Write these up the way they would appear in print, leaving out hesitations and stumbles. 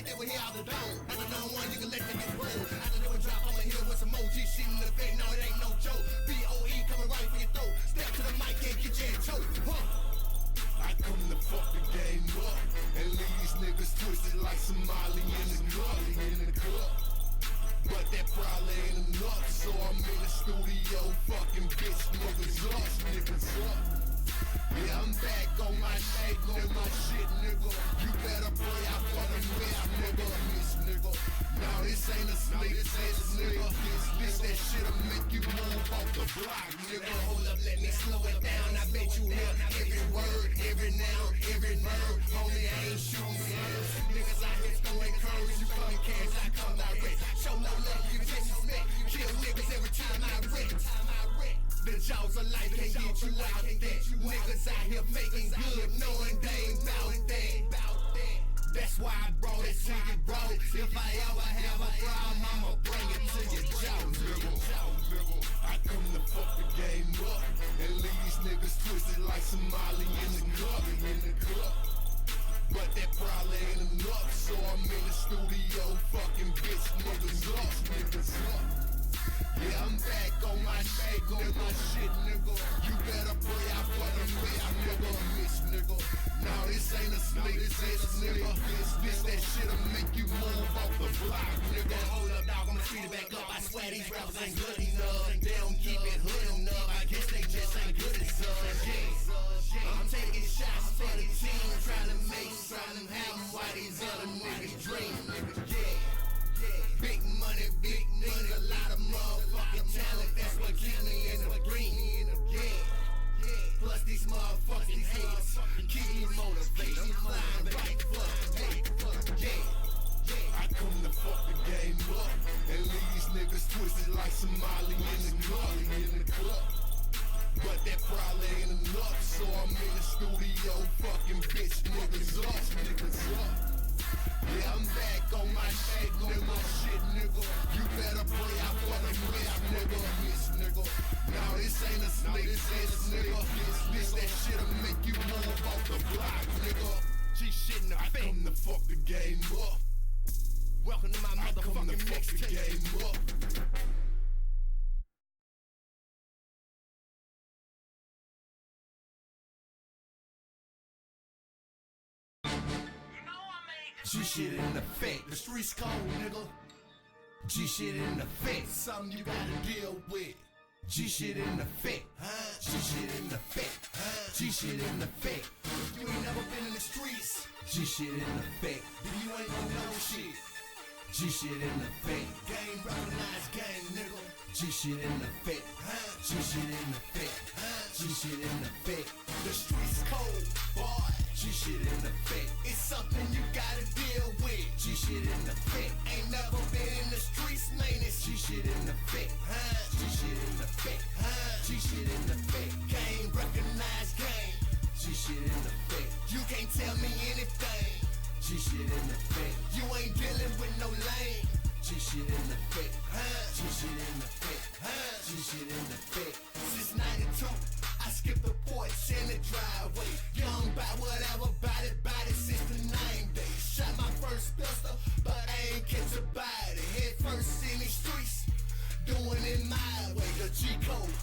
like they were here out the dome. After done one, you can let them get rolled. After doing drop, I'ma hit with some OG shit in the fake. No, it ain't no joke. BOE coming right for your throat. Step to the mic and get your head choked. I come to fuck the game up and leave these niggas twisted like Somali in the club. But that probably ain't enough, so I'm in the studio fucking bitch niggas up. Yeah, I'm back on my shit, nigga. You better pray out for the miss, nigga. Now this ain't a sleep test, nigga. This that shit'll make you move off the block, nigga. Hold up, let me slow it down. I bet you hear every word, every noun, every verb. Homie, I ain't shooting words. Niggas out here throwing curves. You coming cash, I come direct. Show no love, you take respect. Kill niggas every time I wreck. The jaws of life can't get you out of that. Niggas out here making good, knowing they ain't bout that. That's why I brought it to you, bro. If I ever have a problem, I'ma bring it to your jaws, nigga. I come to fuck the game up and leave these niggas twisted like Somali in the club. But that probably ain't enough, so I'm in the studio fucking bitch niggas up. Yeah, I'm back on my shit, nigga. You better pray out for the miss, nigga. Now this ain't a sleep test, nigga. This that shit'll make you move off the block, nigga. Hold up, dog, I'ma speed it back up. I swear these rappers ain't good enough. They don't keep it hood enough. I guess they just ain't good as us. I'm taking shots for the team, trying to have them while these other niggas dream, nigga. Big money, a lot of motherfucking talent. That's what keep me in the green. Plus these motherfucking haters keep me motivated. I'm flying right for the I come to fuck the game up and leave these niggas twisted like Somali in the club. But that probably ain't enough, so I'm in the studio fucking bitch niggas up. Yeah, I'm back on my shit, nigga. You better pray out for the miss, nigga. Now this ain't a sleep test, nigga. This that shit'll make you move off the block, nigga. G-shit in the face. I come to fuck the game up. Welcome to my motherfucking mixtape. G-shit in effect, the streets cold, nigga. G-shit in effect, something you gotta deal with. G-shit in effect, G-shit in effect, G-shit in effect. If you ain't never been in the streets, G-shit in effect, then you ain't gon' know shit. G-shit in effect, game recognized game, nigga. G-shit in effect, G-shit in effect, G-shit in effect. The streets cold, boy. G-shit in effect, it's something you gotta deal with. G-shit in effect, ain't never been in the streets, man. It's G-shit in effect, G-shit in effect, G-shit in effect. Game recognized game. G-shit in effect, you can't tell me anything. G-shit in effect, you ain't dealing with no lame. G-shit in effect, G-shit in effect, G-shit in effect. Since 92, I skipped the porch in the driveway. Young by whatever, body since the 90s. Shot my first pistol, but I ain't catch a body. Head first in these streets, doing it my way. The G-code,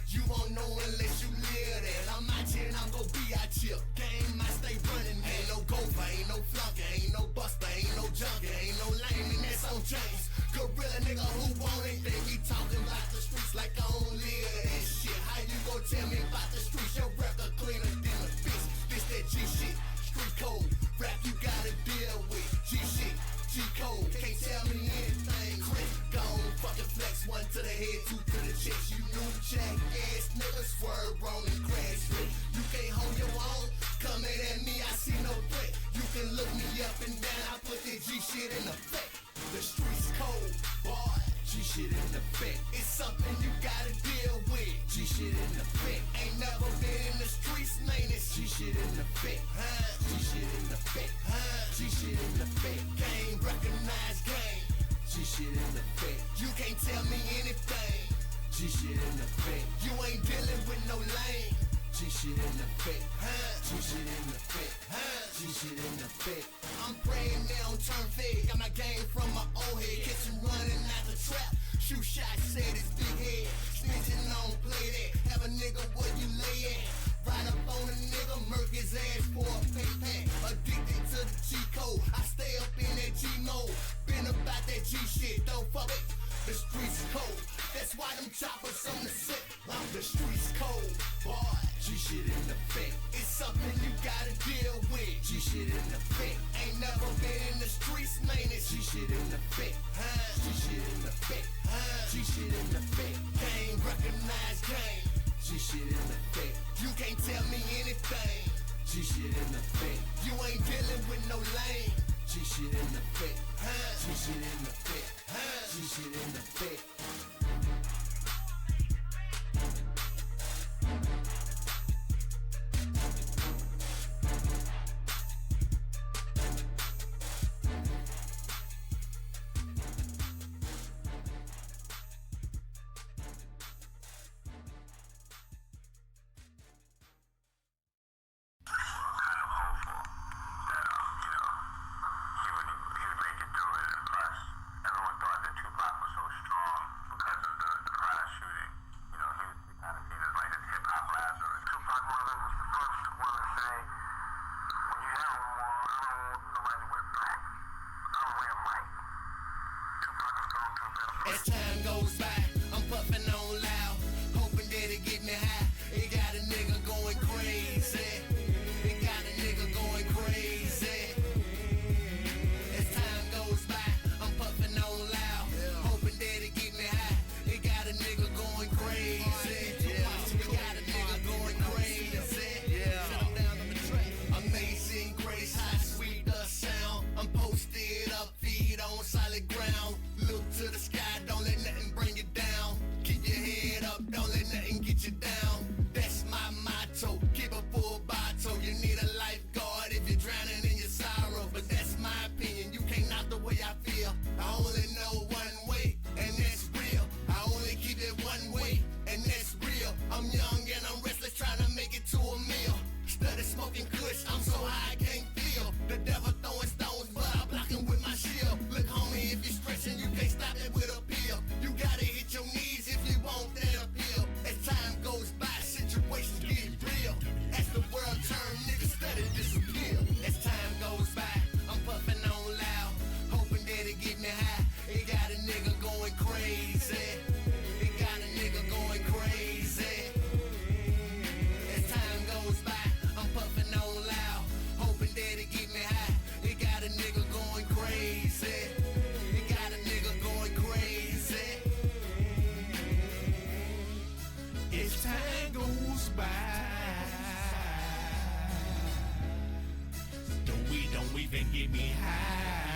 you won't know unless you live there. I'm out here and I'm gon' be out here. Game, I stay running. Ain't no gopher, ain't no flunker, ain't no buster, ain't no junkie, ain't no lame, and that's on James. Gorilla nigga who want it, they be talking about the streets like I don't live that shit. How you gon' tell me about the streets? Your record cleaner than a bitch. This that G-shit, street code, rap you gotta deal with. G-shit, G-code, can't tell me anything. Crit, gone, fucking flex, one to the head, two to the chest. You new jack ass niggas swerve wrong and crash with. You can't hold your own, coming at me, I see no threat. You can look me up and down, I put that G-shit in effect. The streets cold, boy. G-shit in effect, it's something you gotta deal with. G-shit in effect, ain't never been in the streets, man. It's G-shit in effect, G-shit in effect, G-shit in effect. Game recognized game. G-shit in effect, you can't tell me anything. G-shit in effect, you ain't dealing with no lame. G-shit in the fake, G-shit in the fake, G-shit in the fake. I'm praying they don't turn fake. Got my game from my old head. Catch him running out the trap. Shoot shots, said his big head. Snitching on play that. Have a nigga where you lay at. Ride up on a nigga, murk his ass for a pay pack. Addicted to the G code. I stay up in that G mode. Been about that G shit, don't fuck it. The streets cold. That's why them choppers on the set. The streets cold, boy. G shit in the fake. It's something you gotta deal with. G shit in the fake. Ain't never been in the streets, man. It's G shit in the fake. G shit in the fake. G shit in the fake. Game recognized game. G shit in the fake. You can't tell me anything. G shit in the fake. You ain't dealing with no lame. G shit in the fake. G shit in the fake. G shit in the fake. As time goes by, I'm puffing on loud, hoping that it get me high. It got a nigga going crazy. It got a nigga going crazy. As time goes by, I'm puffing on loud, hoping that it get me high. It got a nigga going crazy. It got a nigga going crazy. Shut down on the track. Amazing grace, how sweet the sound. I'm posted up, feet on solid ground. Look to the sky, don't let nothing bring you down. Keep your head up, don't let nothing get you down. That's my motto, keep a full bottle. You need a lifeguard if you're drowning in your sorrow. But that's my opinion, you can't knock the way I feel. I only know one way, and that's real. I only keep it one way, and that's real. I'm young and I'm restless, trying to make it to a meal. Study smoking kush, I'm so high I can't feel. The devil throwing stones, but I block him with my shield. Look homie, if you're stretching, you can't stop it with a pill. You gotta hit your knees if you want that appeal. As time goes by, situations get real. As the world turns, niggas steady disappear. As time goes by, I'm puffing on loud, hoping that it get me high. It got a nigga going crazy. It got a nigga going crazy. As time goes by, I'm puffing on loud, hoping that it get me high. It got a nigga going crazy. It got a nigga going crazy. As time goes by, don't even get me high.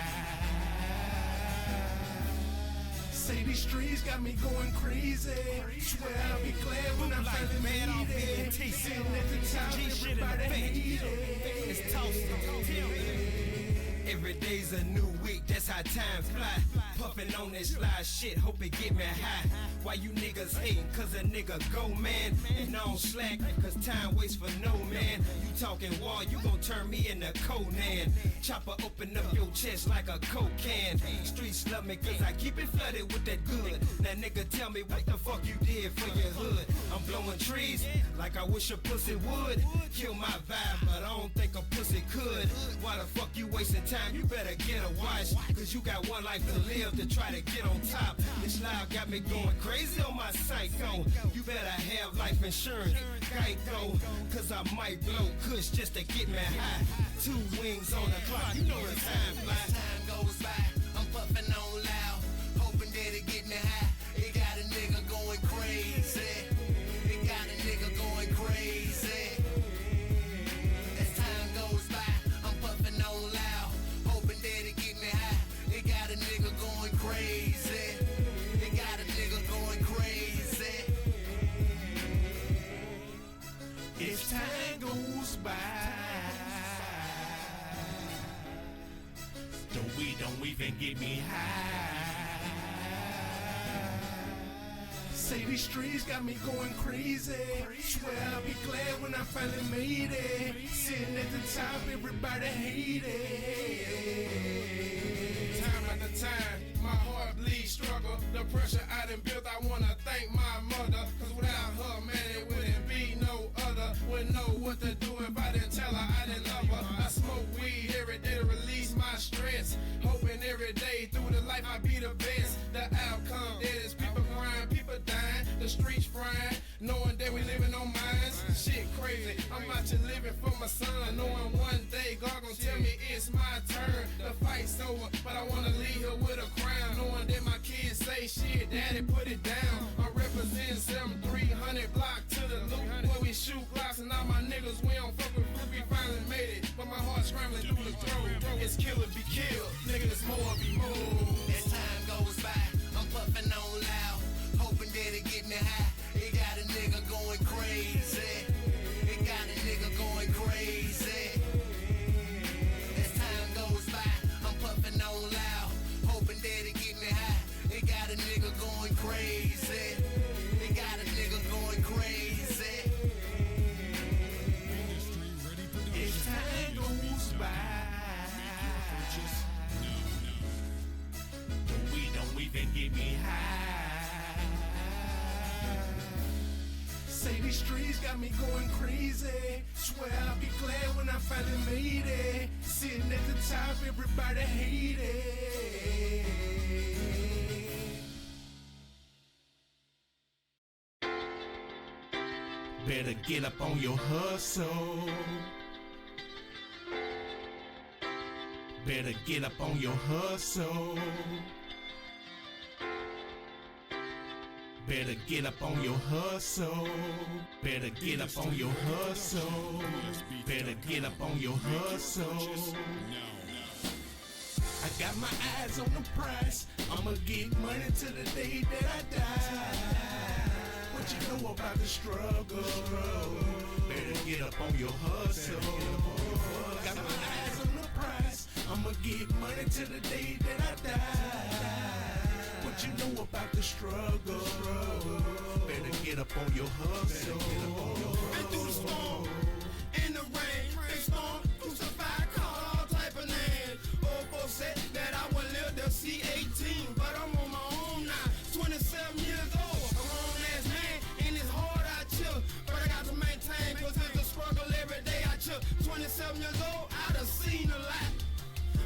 Say these streets got me going crazy. Swear I'll be glad when I'm finally made it. Sitting at the top, everybody hate it. It's toast. Every day's a new week, that's how time fly. Puffin' on this fly shit, hope it get me high. Why you niggas hatin'? Cause a nigga go, man. And I don't slack, cause time waits for no man. You talking war, you gon' turn me into Conan. Chopper open up your chest like a coke can. Streets love me cause I keep it flooded with that good. Now nigga tell me what the fuck you did for your hood. I'm blowing trees like I wish a pussy would. Kill my vibe, but I don't think a pussy could. Why the fuck you wasting time? You better get a watch, cause you got one life to live to try to get on top. This loud got me going crazy on my psycho. You better have life insurance, Geico, cause I might blow kush just to get me high. 2 wings on the clock, you know the time flies. Time goes by, I'm puffing on loud, hoping that it get me high. It got a nigga going crazy. It got a nigga going crazy. As time goes by, I'm puffing on loud, hoping that it get me high. It got a nigga going crazy. It got a nigga going crazy. As time goes by, don't even get me high. Say these streets got me going crazy. Swear I'll be glad when I finally made it. Sitting at the top, everybody hate it. Time after time, my heart bleeds struggle. The pressure I done built, I wanna thank my mother. Cause without her, man, it wouldn't be no other. Wouldn't know what to do if I didn't tell her I didn't love her. I smoke weed every day to release my stress. Hoping every day through the life I be the best. The outcome is people crying, people dying, the streets frying, knowing that we living on mines. Shit crazy, I'm out here living for my son, knowing one day God gon' tell me it's my turn. The fight's over, but I wanna leave here with a crown, knowing that my kids say shit, daddy put it down. I represent 7300 block to the loop where we shoot blocks and all my niggas we don't fuck with fruit. We finally made it, but my heart scrambling through the throat. It's kill or be killed, niggas more be moved. As time goes by, I'm puffing on loud, hoping that it get me high. It got a nigga going crazy. It got a nigga going crazy. As time goes by, I'm puffing on loud, hoping that it get me high. It got a nigga going crazy. It got a nigga going crazy. As time goes by, don't even get me high. Say these streets got me going crazy. Swear I'll be glad when I finally made it. Sitting at the top, everybody hate it. Better get up on your hustle. Better get up on your hustle. Better get up on your hustle. Better get up on your hustle. Better get up on your hustle. I got my eyes on the prize. I'ma get money till the day that I die. What you know about the struggle? Better get up on your hustle. Got my eyes on the prize. I'ma get money till the day that I die. What you know about the struggle? Better get up on your hustle. Been through the storm, in the rain, storm, crucified, called all type of names. Old folks said that I would live to see 18, but I'm on my own now. 27 years old, a grown ass man, and it's hard I chill, but I got to maintain, cause it's a struggle every day I chill. 27 years old, I done seen a lot.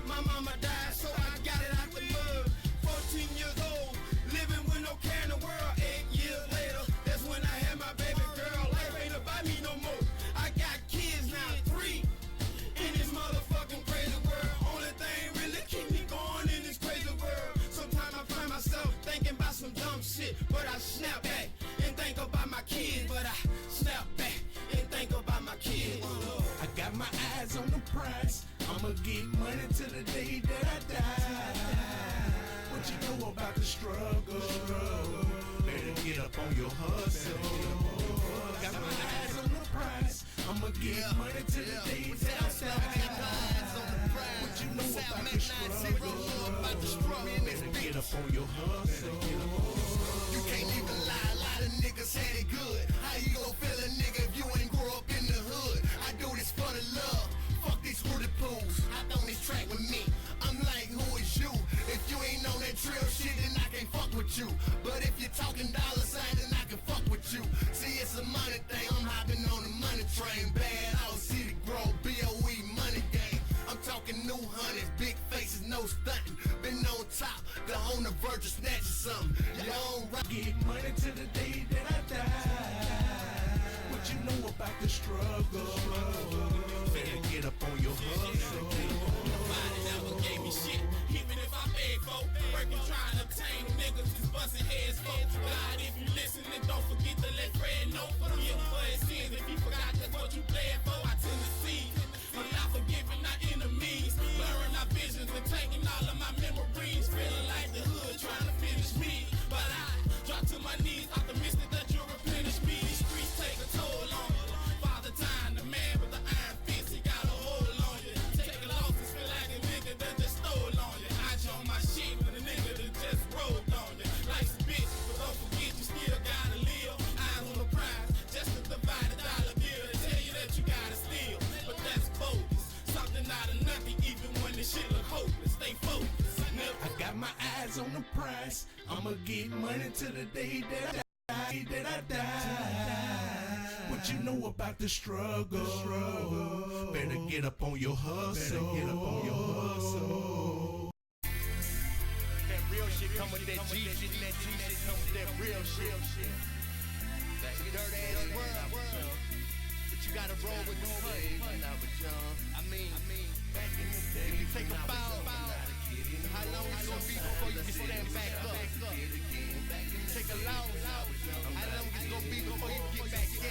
My mama died, so I got it out the mud. 14 years old, living with no care in the world. 8 years later, that's when I had my baby girl. Life ain't about me no more. I got kids now, 3, in this motherfucking crazy world. Only thing really keep me going in this crazy world. Sometimes I find myself thinking about some dumb shit, but I snap back and think about my kids. But I snap back and think about my kids. I got my eyes on the prize. I'ma get money till the day that I die. What you know about the struggle? Better get up on your hustle. Got my eyes on the prize. I'ma get money till the day that I die. What you know about the struggle? Better get up on your hustle. You can't even lie, a lot of niggas had it good. How you gon' feel a nigga if you ain't grow up in the hood? I do this for the love. Fuck these rooted pools. Hop on this track with me. I'm like, who is you? If you ain't on that trill shit, then I can't fuck with you. But if you're talking dollar sign, then I can fuck with you. See, it's a money thing. I'm hopping on the money train. Bad out, city grow, BOE money game. I'm talking new hundreds, big faces, no stunting. Been on top, the on the verge of snatching something. You don't get money till the day that I die. What you know about the struggle? Better get up on your hustle. Nobody never gave me shit, even if I paid for. Working trying to obtain niggas just busting heads for. God, if you listen, then don't forget to let Fred know. Forgive him for his sins if he forgot that's what you playing for. I tend to see, I'm not forgiving our enemies, blurring our visions and taking all of my memories. Feeling like the hood trying to finish me, but I drop to my knees, optimistic that you'll replenish me. These streets take a toll on you. Father Time, the man with the iron fist, he got a hold on you. Take a loss, it feel like a nigga that just stole on you. I on my shit with a nigga that just rolled on you. Life's a bitch, but don't forget you still got eyes on the prize. I'ma get money till the day that I die. What you know about the struggle? Better get up on your hustle. That real shit come with that G shit, and that G shit come with that real shit. That's a dirt ass world, but you gotta roll with the punch. I mean, back in the day, if you take a foul, how long it's gonna be before you can stand back up? Take a loss, how long it's gonna be before you get back in?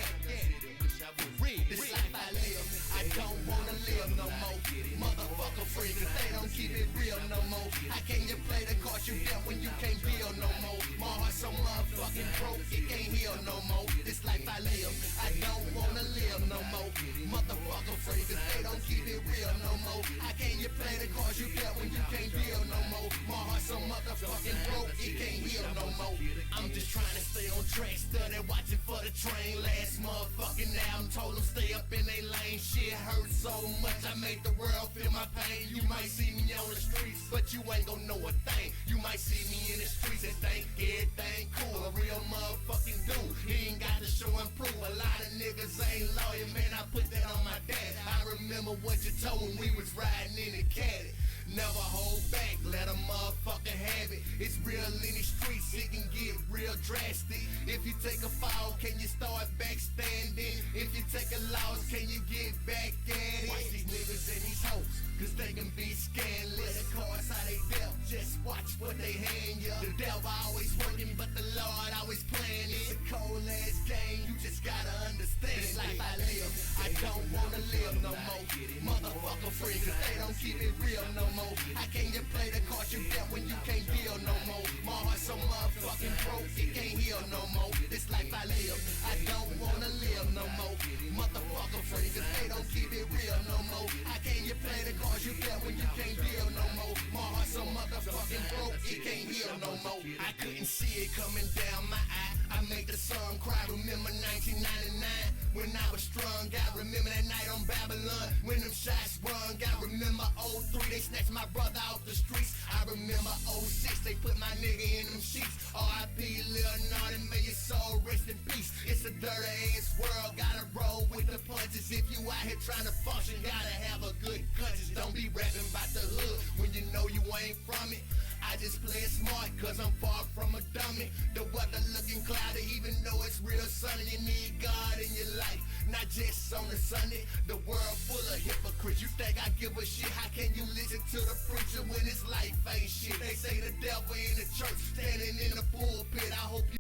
This life I live, I don't wanna live no more. Motherfucker free, cause they don't keep it real no more. How can you play the cards you dealt when you can't build no more? My heart so motherfucking broke, it can't heal no more. This life I live, I don't wanna live no more. Motherfucker free, cause they don't keep it real no more. How can you play the cards you dealt when you can't build no more? My heart so motherfucking broke, it can't heal no more. I'm just trying to stay on track, study watching for the train. Last motherfucking album told them stay up in they lane. Shit hurts so much, I make the world feel my pain. You might see me on the streets, but you ain't gon' know a thing. You might see me in the streets and think everything cool. A real motherfucking dude, he ain't got to show and prove. A lot of niggas ain't loyal, man, I put that on my dad. I remember what you told when we was riding in the caddy. Never hold back, let a motherfucker have it. It's real in the streets, it can get real drastic. If you take a fall, can you start backstanding? If you take a loss, can you get back at it? Watch these niggas and these hoes, cause they can be scandalous. The cards how they dealt, just watch what they hand you. The devil always working, but the Lord always playing it. It's a cold ass game, you just gotta understand. This life I live, I don't wanna live no more. Motherfucker free, cause they don't keep it real no more. How can you play the cards you dealt when you can't build no more? My heart so motherfucking broke, it can't heal no more. This life I live, I don't wanna live no more. Motherfucker free, cause they don't keep it real no more. How can you play the cards you dealt when you can't build no more? My heart so motherfucking broke, it can't heal no more. I couldn't see it coming down my eye. I made the sun cry, remember 1999 when I was strung. I remember that night on Babylon when them shots rung. I remember 03, they snatched my brother off the streets. I remember 06, they put my nigga in them sheets. R.I.P. Leonard, may your soul rest in peace. It's a dirty ass world, gotta roll with the punches. If you out here trying to function, gotta have a good conscience. Don't be rapping about the hood when you know you ain't from it. I just play it smart cause I'm far from a dummy. The weather looking cloudy even though it's real sunny. You need God in your life, not just on a Sunday. The world full of hypocrites. You think I give a shit? How can you listen to the preacher when his life ain't shit? They say the devil in the church, standing in the pulpit. I hope you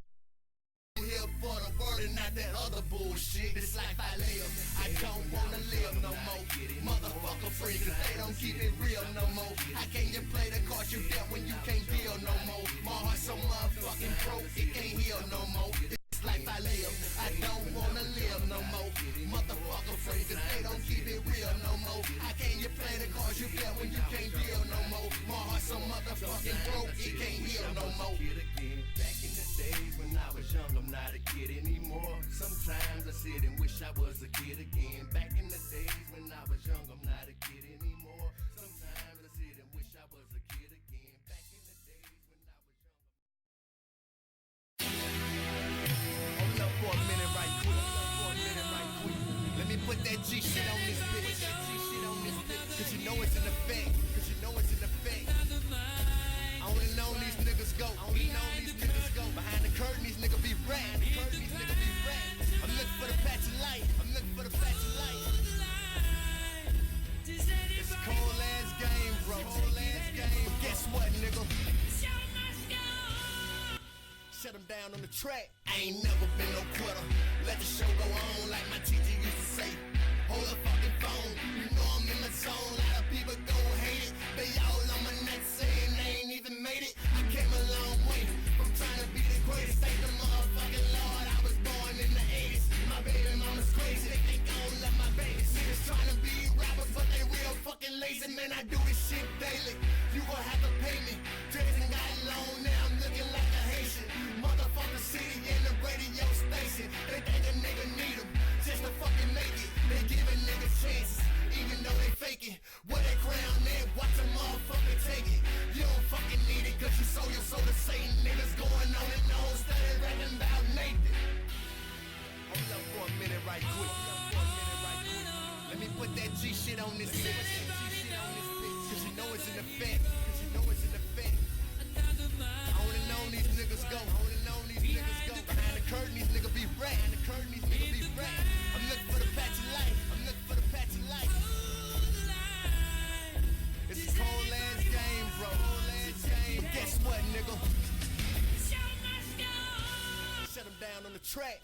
here for the word and not that other bullshit. This life I live, I don't wanna live no more. Motherfucker free, cause they don't keep it real no more. How can you play the cards you dealt when you can't build no more? My heart so motherfucking broke, it can't heal no more. This life I live, I don't wanna live no more. Motherfucker free, cause they don't keep it real no more. How can you play the cards you dealt when you can't build no more? My heart so motherfucking broke, it can't heal no more. Back in the days when I was young, I'm not a kid anymore. Sometimes I sit and wish I was a kid again. Back in the days when I was young, I'm not a kid anymore. Sometimes I sit and wish I was a kid again. Back in the days when I was young. Hold up for a minute right quick. Let me put that G shit on this bitch. Cause you know it's in effect. I only know these niggas go. Behind the curtain, these niggas be rap. I'm looking for the patch of light. It's a cold ass game, bro. But guess what, nigga? Shut them down on the track. I ain't never been no quitter. Let the show go on like my teacher used to say. Hold the fucking phone. You know I'm in the zone. A lot of people go hate it. They all on my neck saying they ain't even made it. I came a long way from trying to be the greatest. Thank the motherfucking Lord I was born in the 80s. My baby mama's crazy. They think I don't love my baby. Niggas trying to be rappers, but they real fucking lazy. Man, I do this shit daily. You gon' have to pay me. Jason got loan, now I'm looking like a Haitian. Motherfucker city in the radio station. They think a nigga on this bitch. Cause you know it's in effect. Cause you know it's in effect. I wanna know these niggas go. I wanna know these niggas go. Behind the curtain, these niggas be rat. Behind the curtain, these niggas be rat. I'm looking for the patch of light. I'm looking for the patch of light. It's a cold ass game, bro. Cold ass game. But guess what, nigga? Shut them down on the track.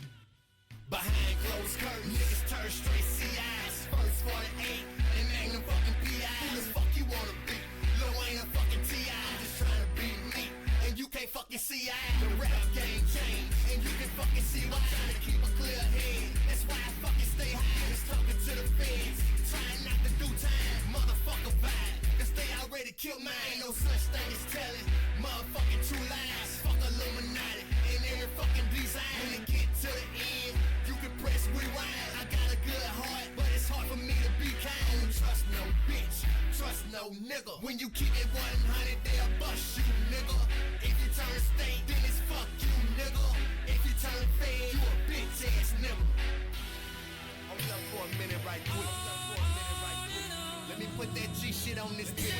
Behind closed curtains, niggas turn straight CIs. First 48, and ain't no fucking PIs. Who the fuck you wanna be? Lil Wayne a fucking T.I. I'm just trying to beat me, and you can't fucking see I. The rap game changed, and you can fucking see why. I'm trying to keep a clear head, that's why I fucking stay high. Just talking to the feds, trying not to do time. Motherfucker vibe, cause they already killed mine. Ain't no such thing as telling motherfucking true lies. Fuck Illuminati, and every fucking design. When it get to the end, you can press rewind. I got a good heart, but it's hard for me to be kind. Don't trust no bitch, trust no nigga. When you keep it 100, they'll bust you, nigga. If you turn state, then it's fuck you, nigga. If you turn fed, you a bitch ass nigga. Hold up for a minute right quick. Let me put that G shit on this bitch.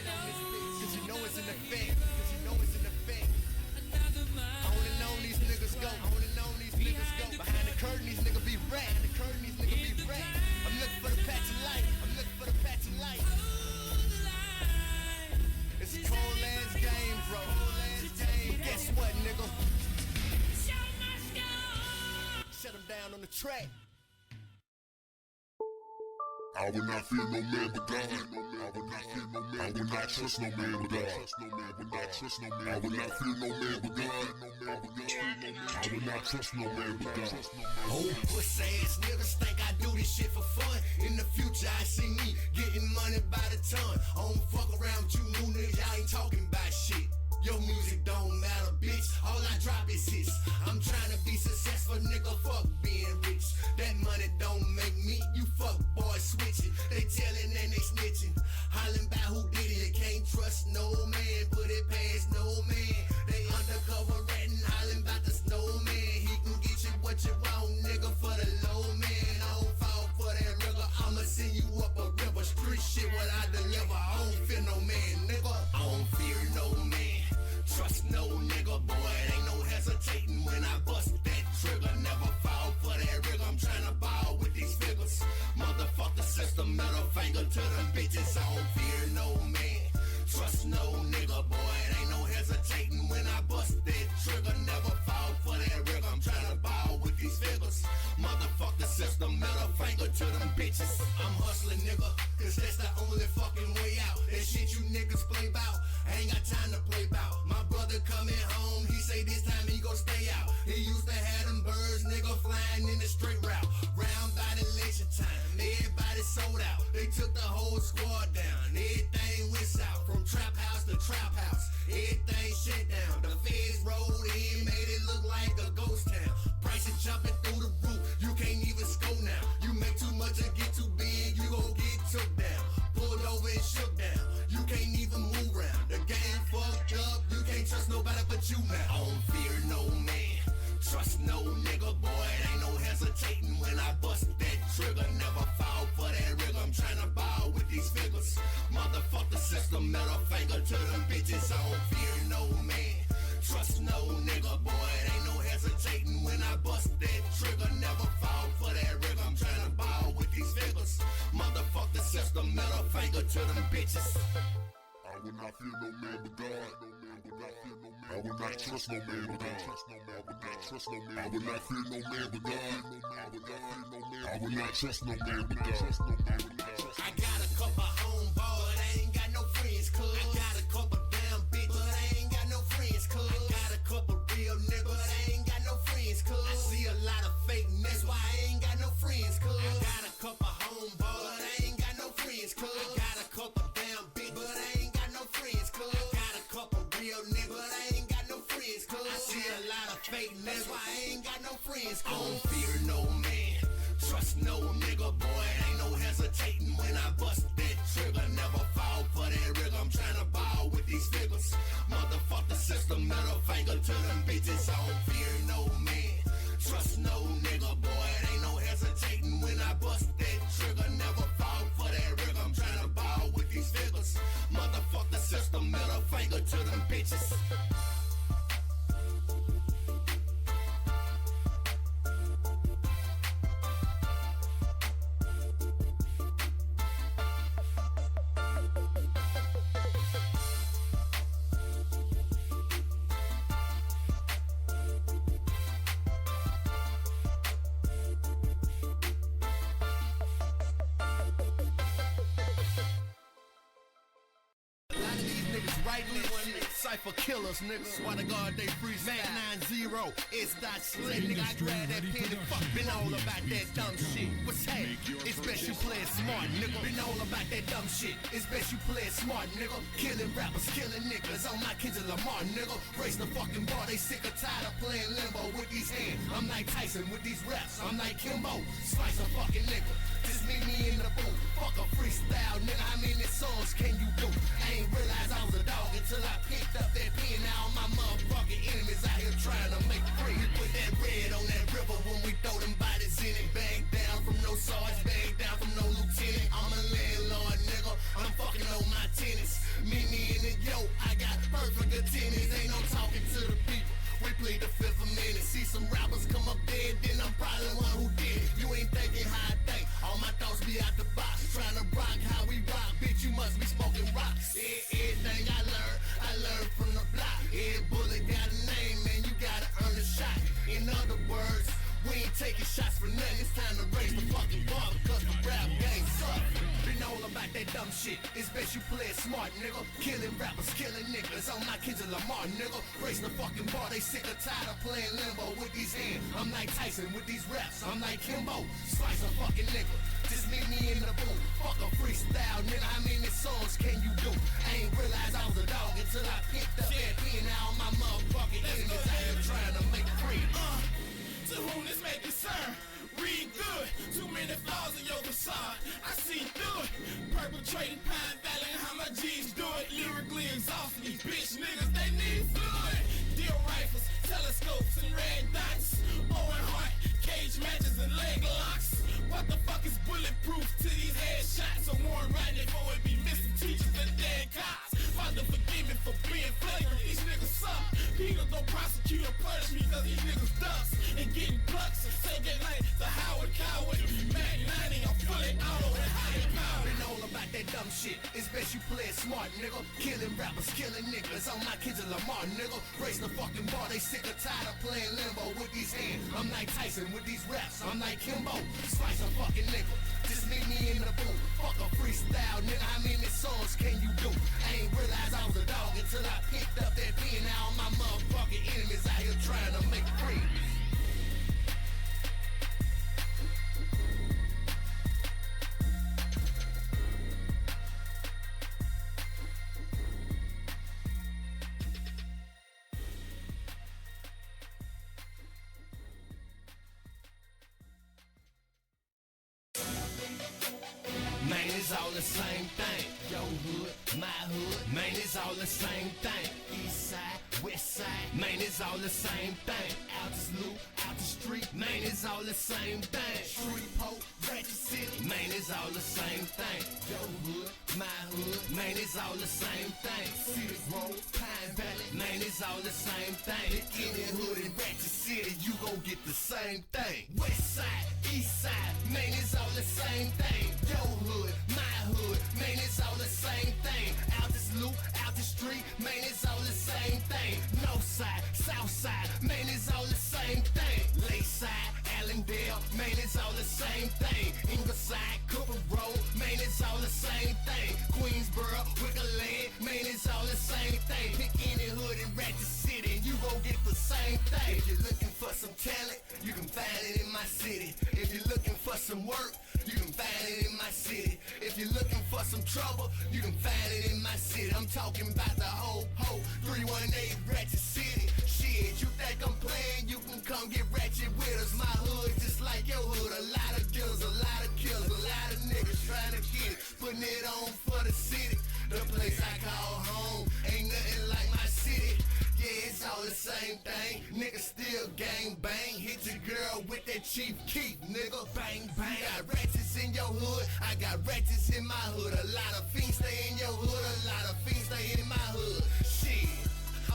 Cause you know it's in effect. Cause you know it's in effect. I wanna know these niggas go. I wanna know these niggas go. Behind the curtain, these niggas be rat. Behind the curtain, these niggas be rat. I'm looking for the patch of light. I'm looking for the patch of light. It's a cold ass game, bro. Cold ass game. But guess what, nigga? Shut them down on the track. I will not fear no man but God. I will not fear no man. I will not trust no man but God. I will not trust no man. I will not fear no man but God. I will not trust no man but God. Old pussy ass niggas think I do this shit for fun. In the future I see me getting money by the ton. I don't fuck around with you new niggas, y'all ain't talking about shit. Your music don't matter, bitch. All I drop is hits. I'm trying to be successful, nigga. Fuck being rich. That money don't make me. You fuck boys switching. They telling and they snitching. Hollering about who did it. Can't trust no man. Put it past no man. They undercover ratting, hollering about the snowman. He can get you what you want, nigga, for the low man. I don't fall for that nigga. I'ma send you up a river. Street shit what I deliver. I don't fear no man, nigga. I don't fear no man. Trust no nigga, boy, it ain't no hesitating when I bust that trigger. Never fall for that rigor, I'm tryna ball with these figures. Motherfuck the system, middle finger to them bitches. I don't fear no man. Trust no nigga, boy, it ain't no hesitating when I bust that trigger. Never fall for that rigor, I'm tryna ball with these figures. Motherfuck the system, middle finger to them bitches. I'm hustling, nigga, cause that's the only fucking way out. That shit you niggas play bout, I ain't got time to play bout. My brother coming home, he say this time he gon' stay out. He used to have them birds, nigga, flying in the straight route. Round by the election time, everybody sold out. They took the whole squad down, everything went south. From trap house to trap house, everything shut down. The feds rolled in, made it look like a ghost town. Prices jumping through the roof, you can't even score now. You make too much or get too big, you gon' get took down. Pulled over and shook down, you can't even move round. The game fucked up, you can't trust nobody but you now. I don't fear no man, trust no nigga, boy, it ain't no hesitating when I bust that trigger. Never fall for that rigor, I'm tryna ball with these figures. Motherfuck the system, middle finger to them bitches. I don't fear no man, trust no nigga, boy, it ain't no hesitating when I bust that trigger. Never fall for that rigor, I'm tryna ball with these figures. Motherfuck the system, middle finger to them bitches. I will not fear no man but God. I will not trust no man but God. I will not trust no man. I will not fear no man but God. I will not trust no man but God. I got a couple homeboys, but I ain't got no friends, cuz. I got a couple damn bitches, but I ain't got no friends, cuz. I got a couple real niggas, but I ain't got no friends, cuz. I see a lot of fakeness, why I ain't got no friends, cuz. I got a couple homeboys, but I ain't got no friends, cuz. I got a couple damn bitches, but I ain't got no friends, cuz. I got a couple real niggas, but I ain't got no friends, cuz. I see a lot of fakeness, why I ain't got no friends, cuz. I don't fear no man, trust no nigga, boy, it ain't no hesitating when I bust that trigger. Never fall for that rigor, I'm tryna ball with these figures. Motherfuck the system, middle finger to them bitches. I don't fear no man, trust no nigga, boy, it ain't no hesitating when I bust that trigger. Never fall for that right one cypher killers, nigga. Swear to God, they freestyle. Mac 90, it's that slit, nigga. I grab that pen and fuck. Been all about that dumb shit. What's that? It's best you play it smart, nigga. Been all about that dumb shit. It's best you play it smart, nigga. Killing rappers, killing niggas. On my Kendrick Lamar, nigga. Race the fucking bar. They sick or tired of playing limbo with these hands. I'm like Tyson with these raps. I'm like Kimbo. Slice a fucking nigga. Just meet me in the booth. Fuck a freestyle, nigga. How many songs can you do? I ain't realized I was a dog until I picked up that pen. Now all my motherfucking enemies out here trying to make free. We put that red on that river when we throw them bodies in it. Bang down from no sarge, bang down from no lieutenant. I'm a landlord, nigga. I'm fucking on my tenants. Meet me in the yoke. I got perfect attendance. Ain't no talking to the people. We plead the fifth amendment. See some rappers come up dead, then I'm probably the one who did it. You ain't thinking how I think. All my thoughts be out the box. Trying to rock how we rock. Bitch, you must be smoking rocks. Everything I learned from the block. Every bullet got a name, man. You gotta earn a shot. In other words, we ain't taking shots for nothing. It's time to raise the fucking bar because the rap game suck. Been all about that dumb shit. It's best you play it smart, nigga. Killing rappers, killing niggas. On my Kendrick Lamar, nigga. Raise the fucking bar. They sick or tired of playing limbo with these hands. I'm like Tyson with these raps. I'm like Kimbo. Slice a fucking nigga. Just meet me in the booth. Fuck a freestyle, nigga. How many songs can you do? I ain't realized I was a dog until I picked up that pen. Now all my motherfucking enemies out here trying to make free. To whom this may concern, read good. Too many flaws in your facade. I see through it. Perpetrating Pine Valley and how my G's do it. Lyrically exhausting these bitch niggas, they need fluid. Deal rifles, telescopes, and red dots. Owen Hart, cage matches, and leg locks. What the fuck is bulletproof to these headshots? So Warren Rodney for it be missing teachers and dead cops. Father forgive me for being flagrant, these niggas suck. Peter don't prosecute or punish me cause these niggas ducks. And getting plucks and taking like the Howard Coward. Mac 90, I'm fully auto and higher power. Been all about that dumb shit. It's best you play it smart, nigga. Killing rappers, killing niggas. On my Kendrick Lamar, nigga. Raise the fucking bar. They sick or tired of playing limbo with these hands. I'm like Tyson with these raps. I'm like Kimbo. Slice a fucking nigga. Just meet me in the booth. Fuck a freestyle, nigga. How many songs can you do? I ain't realized I was a dog until I picked up that pen. Now all my motherfucking enemies out here trying to make free. Man, it's all the same thing. Your hood, my hood, man, it's all the same thing. East side, west side, man, it's all the same thing. Out the loop, out the street, man, it's all the same thing. Street pole, ratchet city, man, it's all the same thing. Your hood, my hood, man, it's all the same thing. City Road, Pine Valley, man, it's all the same thing. Any hood in ratchet city, you gon' get the same thing. West side, east side, man, it's all the same thing. Your hood, my hood, man, it's all the same thing. Out this loop, out the street, man, it's all the same thing. North side, south side, man, it's all the same thing. Lakeside, Allendale, man, it's all the same thing. Ingleside, Cooper Road, man, it's all the same thing. Queensboro, Wickerland, man, it's all the same thing. Pick any hood in Ratchet City and you gon' get the same thing. If you're looking for some talent, you can find it in my city. If you're looking for some work, you can find it in my city. If you're looking for some trouble, you can find it in my city. I'm talking about the whole 318 Ratchet City. Shit, you think I'm playing? You can come get ratchet with us. My hood just like your hood. A lot of dealers, a lot of killers, a lot of niggas trying to get it. Putting it on for the city. The place I call home ain't nothing like my city. Yeah, it's all the same thing. Niggas still gang bang. Hit your girl with that Chief Keef, nigga. Bang, bang. You got ratchets in your hood. I got ratchets in my hood. A lot of fiends stay in your hood. A lot of fiends stay in my hood. Shit,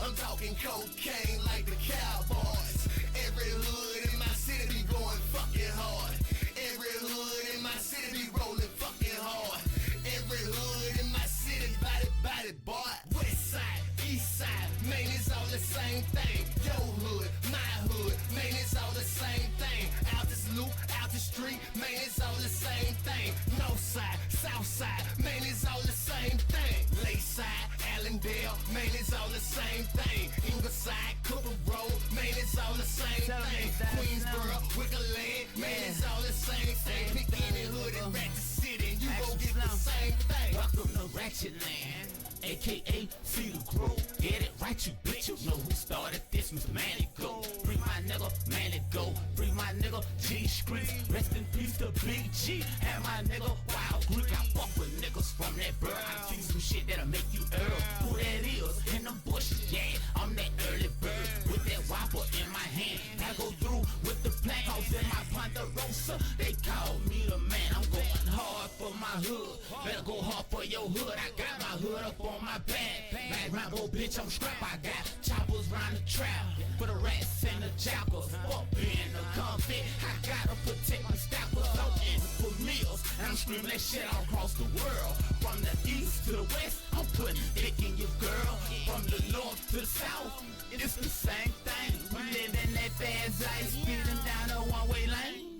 I'm talking cocaine like the Cowboys. Every hood in my city be going fucking hard. Every hood in my city be rolling fucking hard. Every hood in my city, body, boy. West side, east side, man, it's all the same thing. Your hood, my hood, man, it's all the same thing. Out this loop, out the street, man, it's all the same thing. North side, south side, man, it's all the same thing. Lakeside, Allendale, man, it's all the same thing. Ingleside, Cooper Road, man, it's all the same thing. Queensboro, Wickerland, man, it's all the same thing. Pick any hood in Ratchet City, and you gon' get the same thing. Welcome to Ratchet Land, aka Cedar Grove. Get it right, you bitch. You know who started this, Mr. Manny Go. Free my nigga, Manny Go. Free my nigga, G Streets. Rest in peace to Big G. And my nigga, Wild Greek. I fuck with niggas from that bird. I see some shit that'll make you earl. Who that is in them bushes? Yeah, I'm that early bird with that whopper in my hand. I go through with the plank. Cause in my Ponderosa, they call me the man. I'm going hard for my hood. Better go hard for your hood. I got my hood up on my back. Back Rambo, bitch, I'm strapped. I got choppers round the trap for the rats and the jackals. Fuck being a convict. I gotta protect my stackers. I'm in for meals, and I'm screaming that shit all across the world. From the east to the west, I'm putting dick in your girl. From the north to the south, it's the same thing. We live in that fast life, speeding down a one-way lane.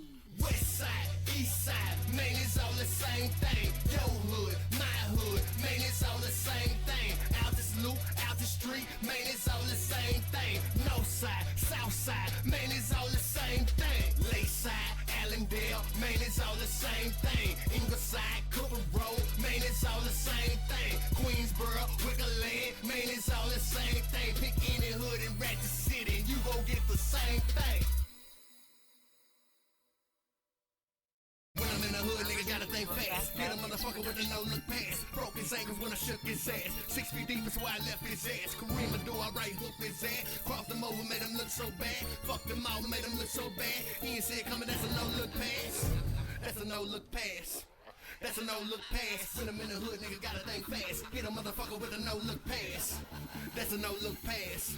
West side, east side, man, it's all the same thing. Your hood, my hood, man, it's all the same thing. Out this loop, out the street, man, it's all the same thing. North side, south side, man, it's all the same thing. Lakeside, Allendale, man, it's all the same thing. Ingleside, Cooper Road, man, it's all the same thing. Queensboro, Wickerland, man, it's all the same thing. Pick any hood in Ratchet City, and you gon' get the same thing. When I'm in the hood, nigga gotta think fast. Hit a motherfucker with a no-look pass. Broke his ankles when I shook his ass. 6 feet deep is why I left his ass. Kareem Abdul, I right hooked his ass. Crossed him over, made him look so bad. Fucked him out, made him look so bad. He ain't see it coming, that's a no-look pass. That's a no-look pass. That's a no-look pass. When I'm in the hood, nigga gotta think fast. Hit a motherfucker with a no-look pass. That's a no-look pass.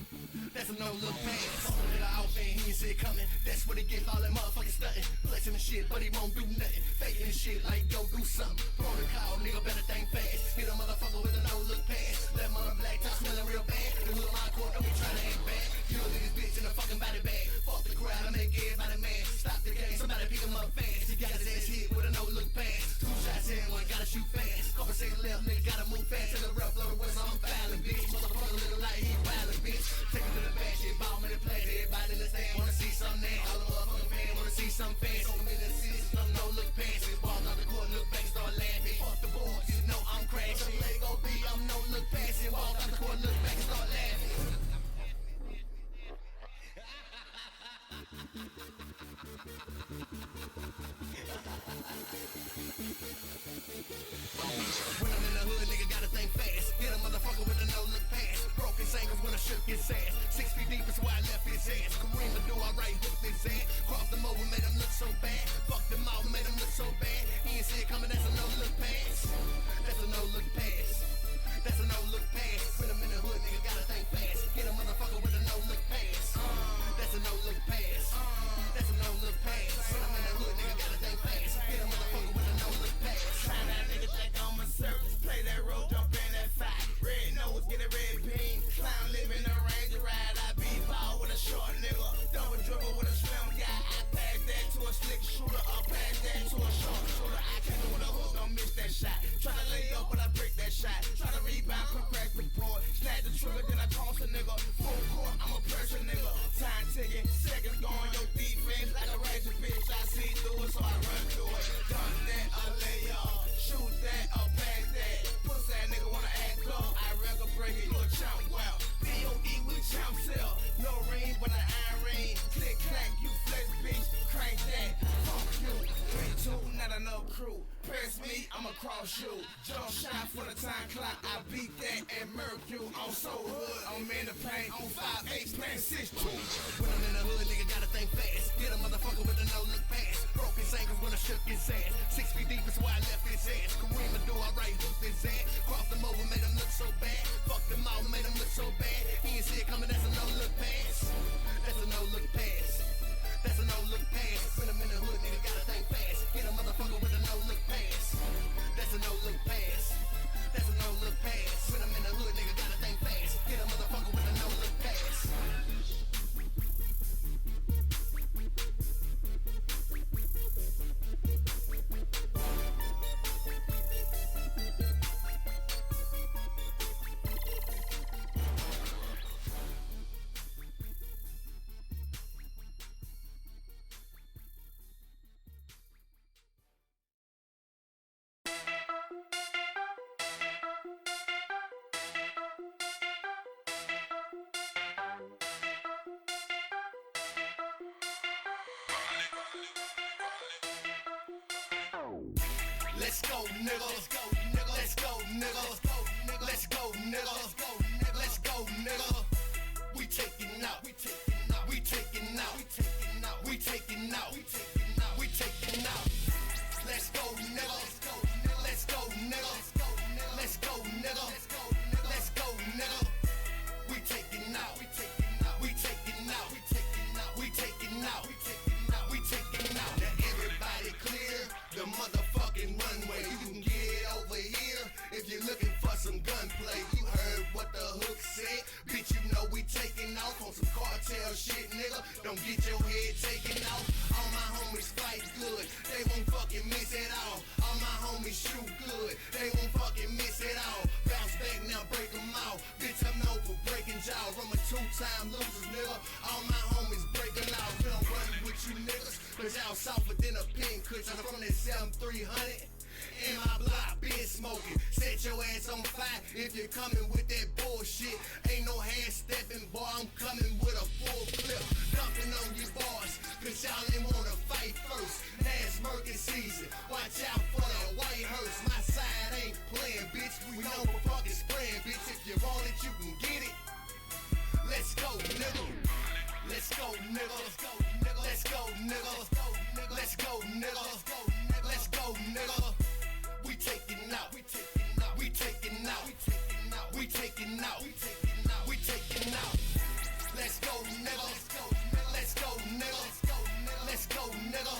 That's a no-look pass. Nigga out there, he ain't see it coming. That's what he get, all that motherfucking stunting. Flexing and shit, but he won't do nothing. Faking and shit like go do something. Protocol, nigga better think fast. Hit a motherfucker with a no-look pass. That mother black top smelling real bad. The hood line court, don't be trying to act bad. You look at this bitch in a fucking body bag. Fuck the crowd, I make everybody mad. Stop the game, somebody pick him up fast. He got his ass hit with a no-look pass. 2 shots in, one gotta shoot fast. Conversation left, nigga gotta move fast. To the rough, blow the west, I'm violent, bitch. Motherfucker looking like he violent, bitch. Take him to the back, shit, ball me the play. Everybody in the stand wanna see something there. All the motherfucking fans wanna see something fast. So I'm in the city, no-look pass. Ball out the court, look back, start laughing. Fuck the boys, you know I'm crashing. Let it go be, I'm no-look passing. Walk out the court, look back, start laughing. When I'm in the hood, nigga gotta think fast. Hit a motherfucker with a no-look pass. Broke his ankles when I shook his ass. 6 feet deep is why I left his ass. Kareem Abdul, I right hooked his ass. Crossed him over, made him look so bad. Fucked him out, made him look so bad. He ain't see it coming, that's a no-look pass. That's a no-look pass. That's a no-look pass. When I'm in the hood, nigga gotta think fast. Hit a motherfucker with a no-look pass. That's a no-look pass. That's a no-look pass. When I'm in the hood, nigga gotta think fast. Hit a motherfucker with a no-look pass. Try that nigga think on my service. Play that role, jump in that fight. Red nose, get a red beam. Clown live in the range ride. I beat ball with a short nigga. Double dribble with a slim guy. I pass that to a slick shooter. Or pass that to a short shooter. I can't do the hook, don't miss that shot. Try to lay up, but I break that shot. Try to rebound, quick crack the board. Snag the trigger, then I toss a nigga. Full court, I'm a pressure nigga. Time ticking, seconds going, your defense like a ratchet bitch. I see through it, so I run through it. Done that, I lay up. Shoot that, or pass that. Pussy that nigga wanna act up. I record break it, you a chump well. B.O.E. with chump cell. No ring, but an iron ring. Click clack, you flex bitch. Crank that, fuck you. 3-2, not enough crew. Press me, I'ma cross you. Jump shot for the time clock. I beat that and murk you. I'm so hood, I'm in the paint. On 5-8, playing 6-2. When I'm in the hood, nigga gotta think fast. Hit a motherfucker with a no-look pass. Broke his ankles when I shook his ass. 6 feet deep is why I left his ass. Kareem Abdul, I right hooked his ass. Crossed him over, made him look so bad. Fucked him out, made him look so bad. He ain't see it coming, that's a no-look pass. That's a no-look pass. That's a no-look pass. When I'm in the hood, nigga gotta think fast. Hit a motherfucker with a no-look pass. That's a no-look pass. That's a no-look pass. When I'm in the hood, nigga gotta think fast. Hit a motherfucker with a no-look pass. Let's go, nigga. Let's go, nigga. Let's go, nigga. Let's go, nigga. Let's go, nigga. We taking out. We taking out. We taking out. We taking out. We taking out. We taking out. We taking out. Let's go, nigga. Let's go, nigga. Let's go, nigga. Let's go, nigga. We taking out. We taking out. We taking out. We taking out. We taking out. We taking out. We taking out. Now everybody clear the motherfucking runway. You can get over here if you're looking for some gunplay. You heard what the hook said, bitch. You know we taking off on some cartel shit, nigga. Don't get your head taken off. All my homies fight good, they won't fucking miss it all. All my homies shoot good, they won't fucking miss it all. Bounce back now, break them out. Bitch, I'm known for breaking jaw. I'm a two-time loser, nigga. All my homies breaking out. We don't run with you niggas, cause y'all softer than a pin cushion. I'm from that 7300. In my block, been smoking. Set your ass on fire if you're coming with that bullshit. Ain't no hand stepping, boy. I'm coming with a full clip. Dumping on you boys, cause y'all ain't wanna fight first. Now it's murky season. Watch out for that white hearse. My side ain't playing, bitch. We know for fucking spraying, bitch. If you want it, you can get it. Let's go, nigga. Let's go, nigga. Let's go, nigga. Let's go, nigga. Let's go, nigga. Let's go, nigga. We taking out. We taking out. We taking out. We taking out. We taking out. We taking out. We taking out. Let's go, nigga. Let's go, nigga. Let's go, nigga.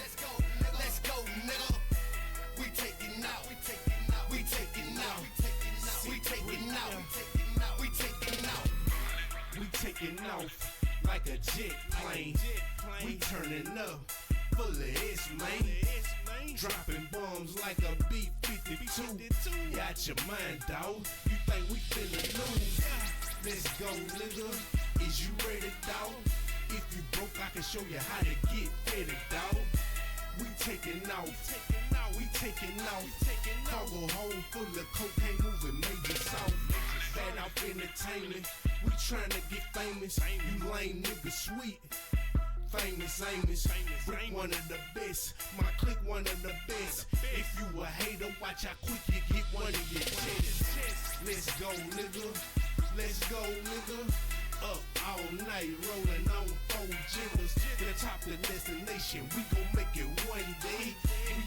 Let's go, nigga. We taking out. We taking out. We taking out. We taking out. We taking out. We taking off like a jet plane. We turning up full of S, man. Dropping bombs like a B-52. Got your mind, dawg. You think we finna lose? Let's go, nigga. Is you ready, dawg? If you broke, I can show you how to get ready, dawg. We taking off. We taking off. Cargo hold full of cocaine, moving major south. Fat off entertainment. We tryna get famous. You lame niggas sweet. Famous, Brick one of the best. My clique one of the best. If you a hater, watch how quick you get one of your chests. Let's go, nigga. Let's go, nigga. Up all night, rolling on 4 jiggers. To the top of the destination, we gon' make it one day.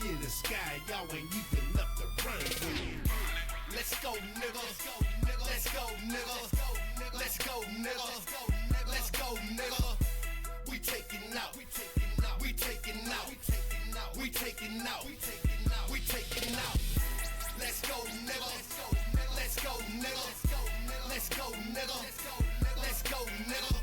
We in the sky, y'all ain't even up the runway. Let's go, nigga. Let's go, nigga. Let's go, nigga. Let's go, nigga. We taking out. We taking out. We taking out. We taking out. We taking out. We taking out. We taking out. Let's go, nigga. Let's go, nigga. Let's go, nigga. Let's go, nigga.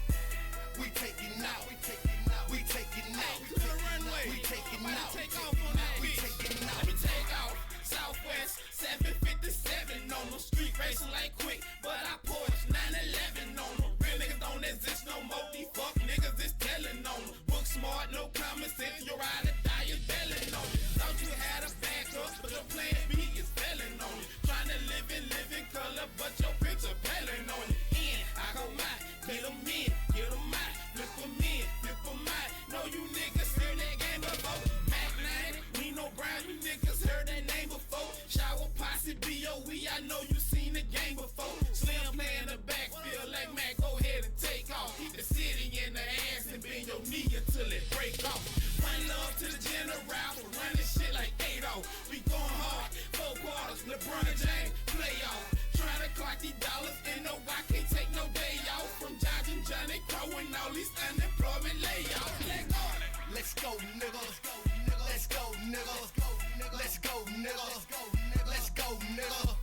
We taking out. We taking out. We taking out. To the runway. We taking out. Take off on that We bitch. taking out. Let me take off. Southwest 757 on them. Street racing like quick, but I Porsche 911 on them. Real niggas don't exist no more. These fuck niggas is telling on them. Book smart, no common sense. You're ride or die, you're belling on it. Thought you had a backup, but your plan B is failing on it. Trying to live in color, but your picture pelling on it. In, I go mine, get them in, get them out, flip them in, flip them out. Know you niggas heard that game before. Mac 9, we no Brown, you niggas heard that name before. Shower posse, B.O.E., I know you seen the game before. Slim playing the backfield like Mac, go ahead and take off. The city in the ass and bend your knee until it break off. One love to the general for running shit like 8-0. We going hard, 4 quarters, LeBron James, playoff. Trying to clock these dollars and no, I can't take no day off. From Josh and Johnny Crow and all these unemployment layoffs. Let go. Let's go, nigga. Let's go, nigga. Let's go, nigga. Let's go, nigga.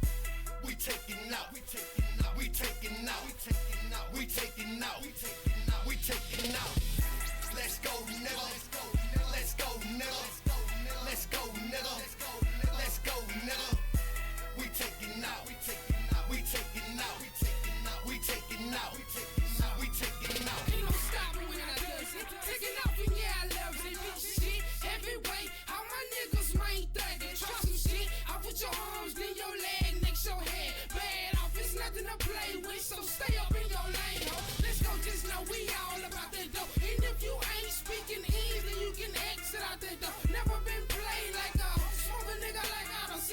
We taking out. We taking out. We taking out. We taking out. We taking out. We taking out. We taking out. Let's go, nigga. Let's go, nigga. Let's go, nigga. Let's go, nigga. We taking out. We taking out. We taking out. We taking out. We taking out. We taking out. We taking out. Ain't no stopping when I does it. Taking off and yeah, I love it. Shit, every way. How my niggas ain't thugging. Trust some shit. I put your arms, then your leg, next your head. Bad off, it's nothing to play with. So stay up in your lane, ho. Let's go, just know we all about that dough. And if you ain't speaking English, then you can exit out that door. Never been played like a smoke a nigga like I done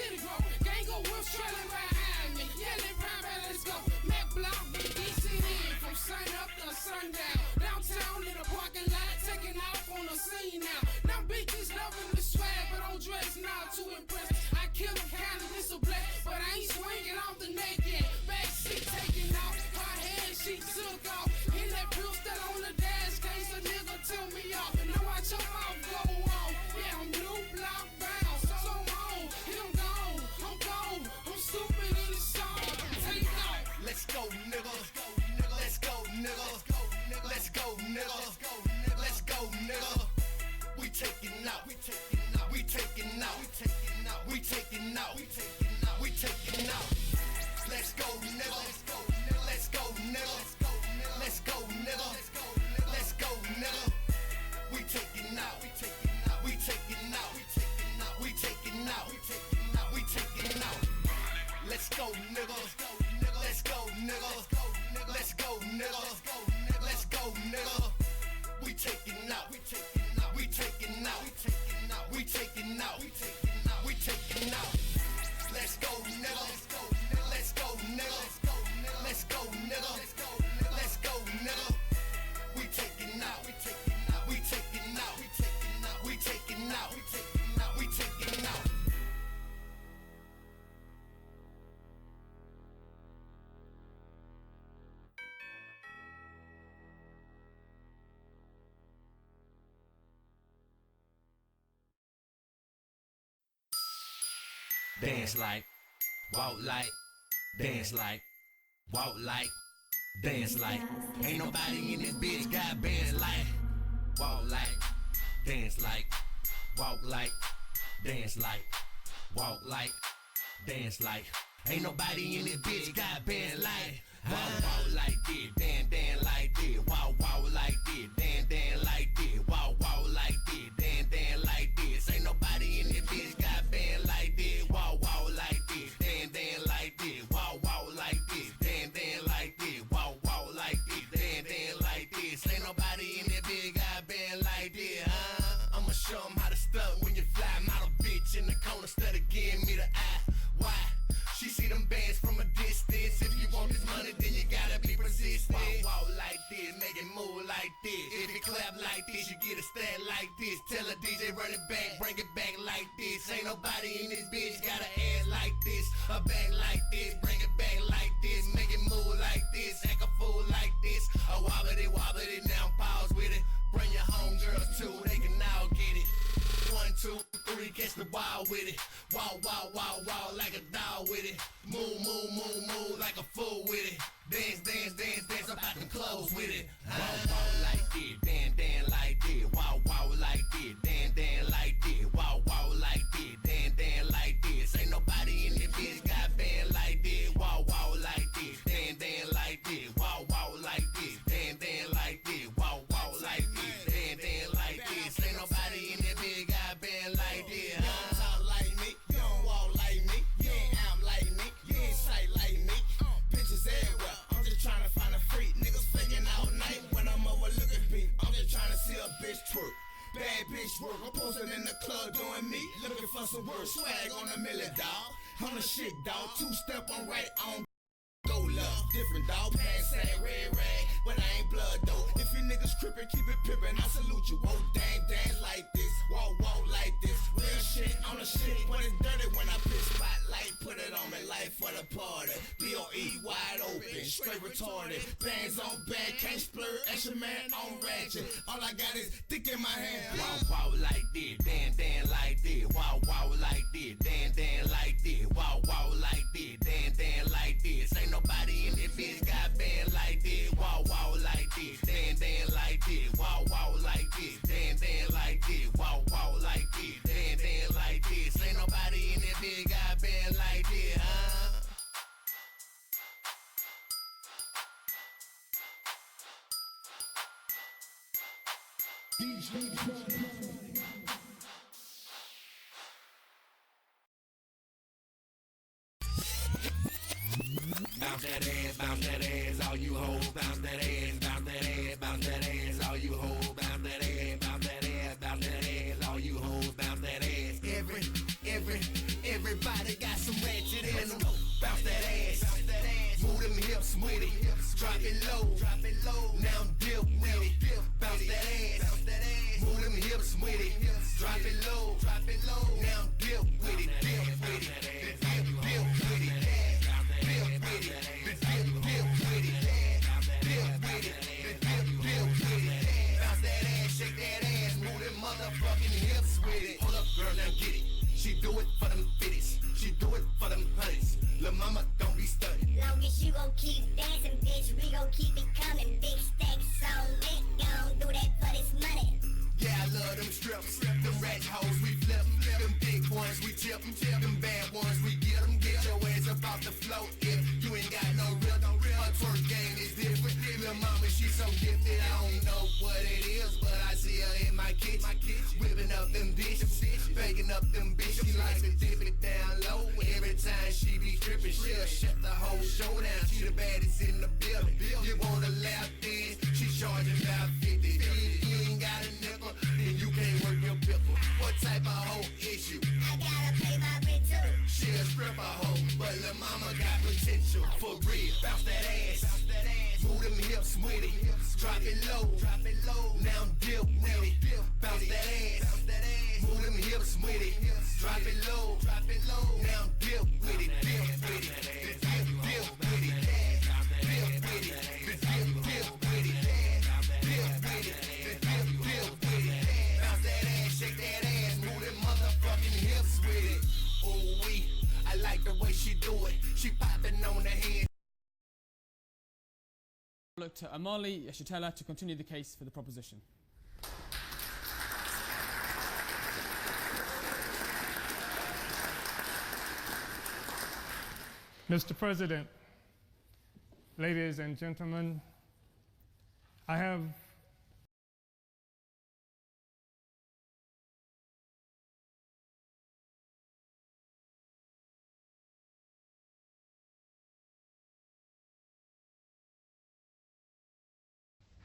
nigga. Let's go, nigga. Let's go, nigga. We taking out. We taking out. We taking out. We taking out. We taking out. We taking out. We taking out. Let's go, nigga. Let's go, nigga. Let's go, nigga. Let's go, nigga. We taking out. We taking out. We taking out. We taking out. We taking out. We taking out. We taking out. Let's go, nigga. Let's go, nigga. Let's go, nigga. Let's go, nigga. We taking out. We taking out. We taking out. We taking out. We taking out. We taking out. We taking out. Let's go, nigga. Let's go, nigga. Let's go, nigga. Let's go, nigga. We taking out. We taking out. We taking out. We taking out. We taking out. We taking out. We taking out. Dance like, walk like, dance like, walk like, dance like. Ain't nobody in this bitch got bands like, walk like, dance like, walk like, dance like, walk like, dance like. Ain't nobody in this bitch got bands like, walk like this, dan like this, walk like this, dan like this, walk like this, dan like this. Ain't nobody in this bitch got bands like this, walk like this, dan like this, walk like this, dan like this, walk like this, dan like this. Ain't nobody in this bitch got bands like this, huh? I'ma show 'em how to stunt when you fly. Model bitch in the corner, study giving me the eye. Why? She see them bands from a distance. If you want this money, then you gotta be persistent. Walk like this, make it move like this. If you clap like this, you get a stat like this. Tell a DJ run it back, bring it back like this. Ain't nobody in this bitch got an ass like this, a back like this, bring it back like this. Make it move like this, act a fool like this. A wobble it, now pause with it. Bring your homegirls too, they can now get it. 1, 2, 3, catch the wild with it. Wow, like a dog with it. Move like a fool with it. Dance about them clothes with it. Wow, like this, dan like this. Wow, like this, dan like this. Wow, like this, dan like this. Ain't nobody in this bitch got band like this. Wow, like this, dan like this. Wow, like this, dan like this. Wow, like this, dan like this. Ain't nobody in this bitch got band like this. You don't talk like me, you don't walk like me, you ain't act like me, you ain't sight like me. Pictures everywhere, I'm just trying to find a freak. Niggas faking all night when I'm overlooking beat. I'm just trying to see a bitch twerk. Bad bitch work, I'm posted in the club doing me. Looking for some work, swag on the milli, dawg. On the shit, dawg, 2-step on right on. Go love, different dog, pants say red rag, but I ain't blood though. If you niggas crippin', keep it pippin', I salute you. Whoa, dance like this, walk like this. Real shit on the shit, but it's dirty when I piss spotlight. Put it on me, life for the party. BOE wide open, straight retarded. Bands on back, can't splur, extra man on ratchet. All I got is dick in my hand. Wow, like this, dan like this. Wow, like this, dan like this. Wow, like this, dan like this. Ain't nobody in this bitch got band like this. Wow, like this, dan like this. Wow, like this, dan like this. Wow, like this, dan like this. Ain't nobody in this bitch got band like this, huh? Bounce that ass, all you hoes. Bounce that ass, all you hoes. Bounce that ass, all you hoes. Bounce that ass. Everybody got some ratchet in them. Bounce that ass, move them hips with it. Drop it low, now dip with it. Bounce that ass, move them hips with it. Drop it low, now dip with it. Dip with it. She do it for them fitties, she do it for them honeys. Lil' mama, don't be stunned. Long as you gon' keep dancing, bitch, we gon' keep it coming. Big kitchen. Whipping up them dishes, baking up them bitches. She likes to dip it down low. Every time she be stripping, she'll shut the whole show down. She the baddest in the building. You want a lap dance? She charging about 50. You ain't got a nickel, then you can't work your pickle. What type of hoe is you? I gotta pay my rent too. She a stripper hoe, but lil' mama got potential for real. Bounce that ass, move them hips with it. Drop it low, now dip with it. Bounce that ass, move them hips with it. Drop it low, now dip with it. Dip with it, dip with it. Dip with it, dip with it. Dip with it, dip with it. Bounce that ass, shake that ass, move them motherfucking hips with it. Ooh wee, I like the way she do it. She popping on the hand. Look to Amali Yeshitela to continue the case for the proposition. Mr. President, ladies and gentlemen, I have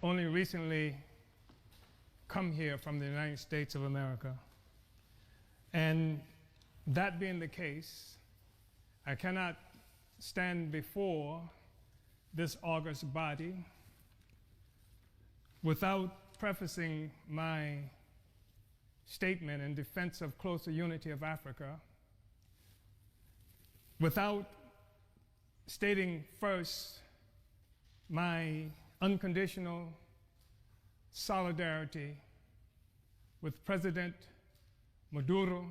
only recently come here from the United States of America. And that being the case, I cannot stand before this august body without prefacing my statement in defense of closer unity of Africa, without stating first my unconditional solidarity with President Maduro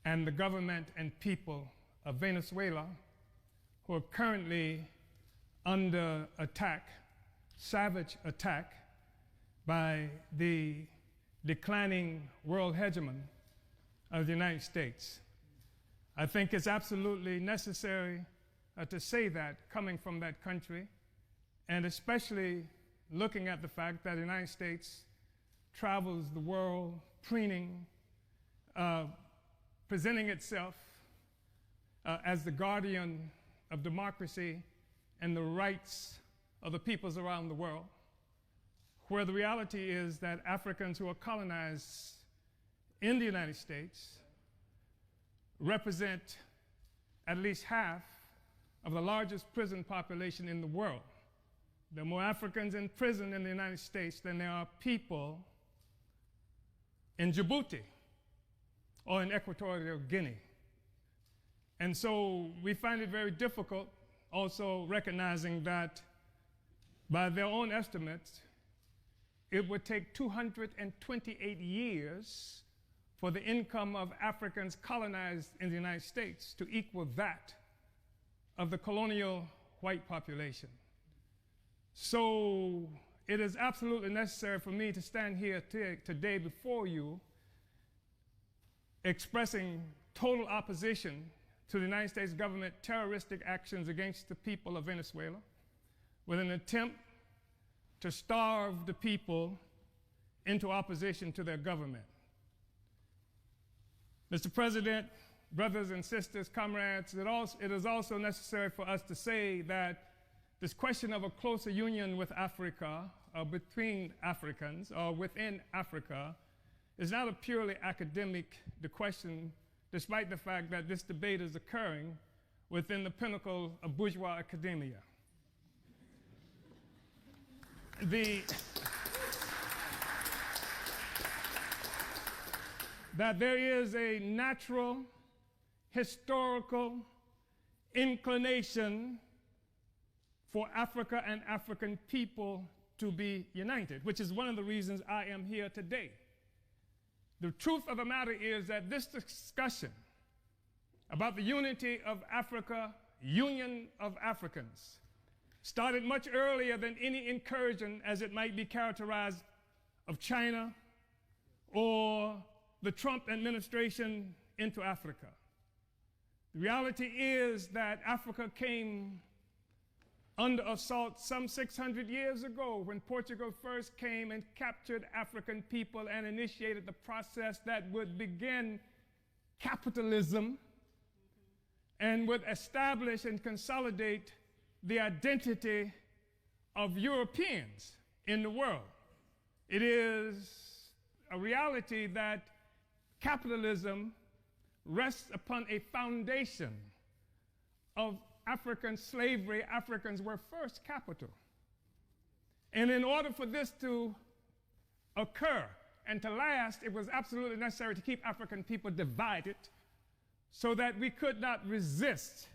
and the government and people of Venezuela, who are currently under attack, savage attack, by the declining world hegemon of the United States. I think it's absolutely necessary to say that coming from that country, and especially looking at the fact that the United States travels the world preening, presenting itself as the guardian of democracy and the rights of the peoples around the world, where the reality is that Africans who are colonized in the United States represent at least half of the largest prison population in the world. There are more Africans in prison in the United States than there are people in Djibouti or in Equatorial Guinea. And so we find it very difficult, also recognizing that by their own estimates, it would take 228 years for the income of Africans colonized in the United States to equal that of the colonial white population. So it is absolutely necessary for me to stand here today before you expressing total opposition to the United States government terroristic actions against the people of Venezuela with an attempt to starve the people into opposition to their government. Mr. President, brothers and sisters, comrades, it is also necessary for us to say that this question of a closer union with Africa, between Africans, or within Africa, is not a purely academic question, despite the fact that this debate is occurring within the pinnacle of bourgeois academia. That there is a natural, historical inclination for Africa and African people to be united, which is one of the reasons I am here today. The truth of the matter is that this discussion about the unity of Africa, union of Africans, started much earlier than any incursion, as it might be characterized, of China or the Trump administration into Africa. The reality is that Africa came under assault some 600 years ago when Portugal first came and captured African people and initiated the process that would begin capitalism and would establish and consolidate the identity of Europeans in the world. It is a reality that capitalism rests upon a foundation of African slavery. Africans were first capital. And in order for this to occur and to last, it was absolutely necessary to keep African people divided so that we could not resist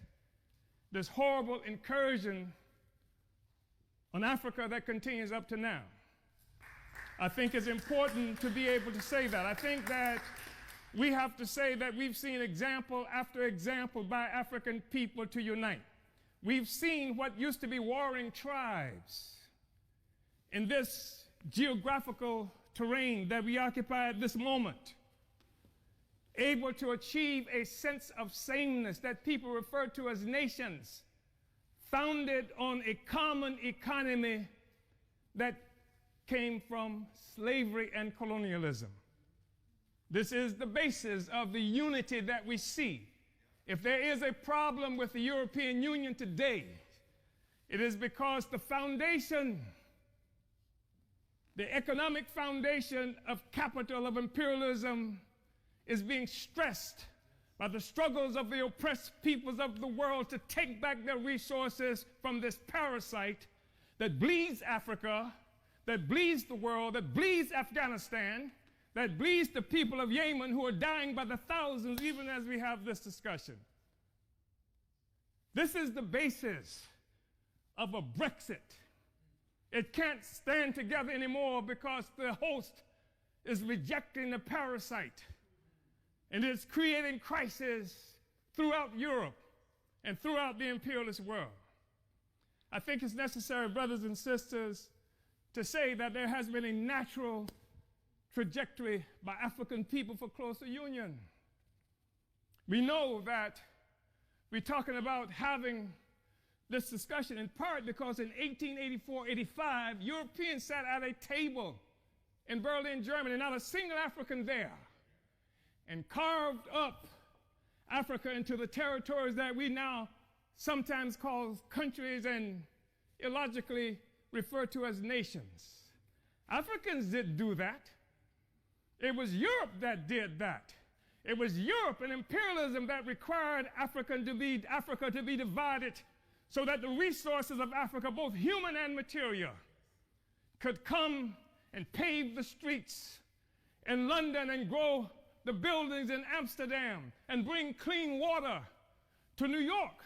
this horrible incursion on Africa that continues up to now. I think it's important to be able to say that. I think that we have to say that we've seen example after example by African people to unite. We've seen what used to be warring tribes in this geographical terrain that we occupy at this moment, able to achieve a sense of sameness that people refer to as nations, founded on a common economy that came from slavery and colonialism. This is the basis of the unity that we see. If there is a problem with the European Union today, it is because the foundation, the economic foundation of capital, of imperialism, is being stressed by the struggles of the oppressed peoples of the world to take back their resources from this parasite that bleeds Africa, that bleeds the world, that bleeds Afghanistan, that bleeds the people of Yemen who are dying by the thousands even as we have this discussion. This is the basis of a Brexit. It can't stand together anymore because the host is rejecting the parasite. And it's creating crisis throughout Europe and throughout the imperialist world. I think it's necessary, brothers and sisters, to say that there has been a natural trajectory by African people for closer union. We know that we're talking about having this discussion in part because in 1884-85, Europeans sat at a table in Berlin, Germany, not a single African there, and carved up Africa into the territories that we now sometimes call countries and illogically refer to as nations. Africans didn't do that. It was Europe that did that. It was Europe and imperialism that required Africa to be divided so that the resources of Africa, both human and material, could come and pave the streets in London and grow the buildings in Amsterdam and bring clean water to New York,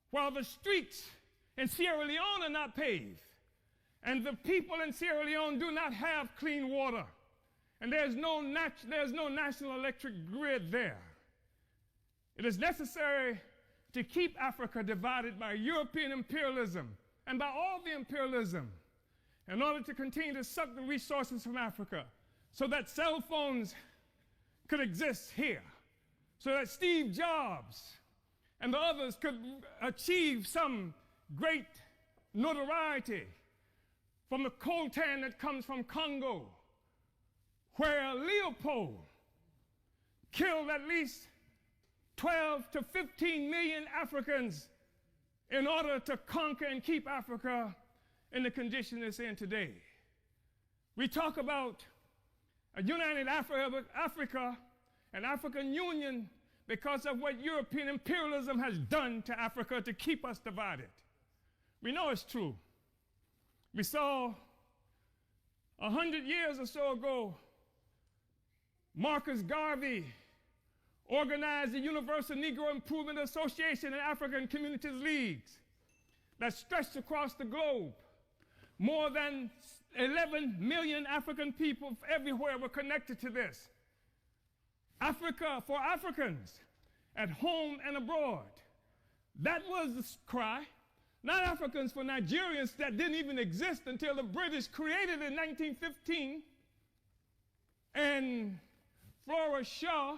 while the streets in Sierra Leone are not paved. And the people in Sierra Leone do not have clean water. And there's no national electric grid there. It is necessary to keep Africa divided by European imperialism and by all the imperialism in order to continue to suck the resources from Africa so that cell phones could exist here, so that Steve Jobs and the others could achieve some great notoriety from the coltan that comes from Congo, where Leopold killed at least 12 to 15 million Africans in order to conquer and keep Africa in the condition it's in today. We talk about a united Africa and African Union because of what European imperialism has done to Africa to keep us divided. We know it's true. We saw 100 years or so ago, Marcus Garvey organized the Universal Negro Improvement Association and African Communities Leagues that stretched across the globe. More than 11 million African people everywhere were connected to this. Africa for Africans, at home and abroad. That was the cry. Not Africans for Nigerians that didn't even exist until the British created it in 1915. And Flora Shaw,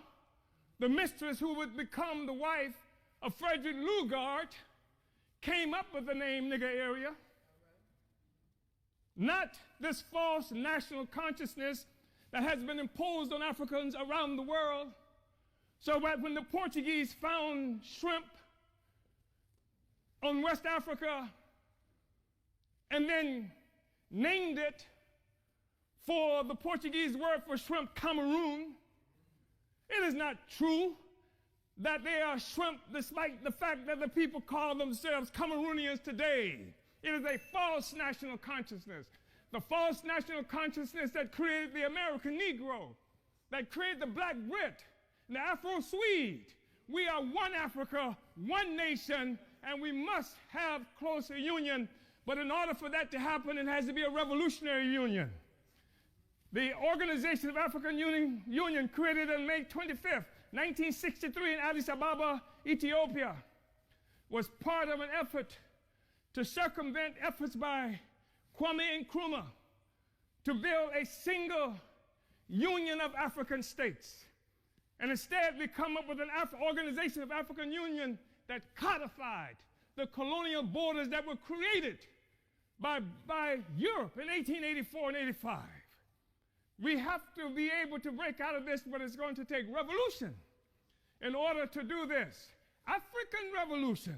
the mistress who would become the wife of Frederick Lugard, came up with the name nigger area, not this false national consciousness that has been imposed on Africans around the world. So that when the Portuguese found shrimp on West Africa and then named it for the Portuguese word for shrimp, Cameroon, it is not true that they are shrimp despite the fact that the people call themselves Cameroonians today. It is a false national consciousness. The false national consciousness that created the American Negro, that created the Black Brit, and the Afro-Swede. We are one Africa, one nation, and we must have closer union. But in order for that to happen, it has to be a revolutionary union. The Organization of African Union, created on May 25th, 1963 in Addis Ababa, Ethiopia, was part of an effort to circumvent efforts by Kwame Nkrumah to build a single union of African states. And instead, we come up with an Organization of African Union that codified the colonial borders that were created by Europe in 1884 and 85. We have to be able to break out of this, but it's going to take revolution in order to do this. African revolution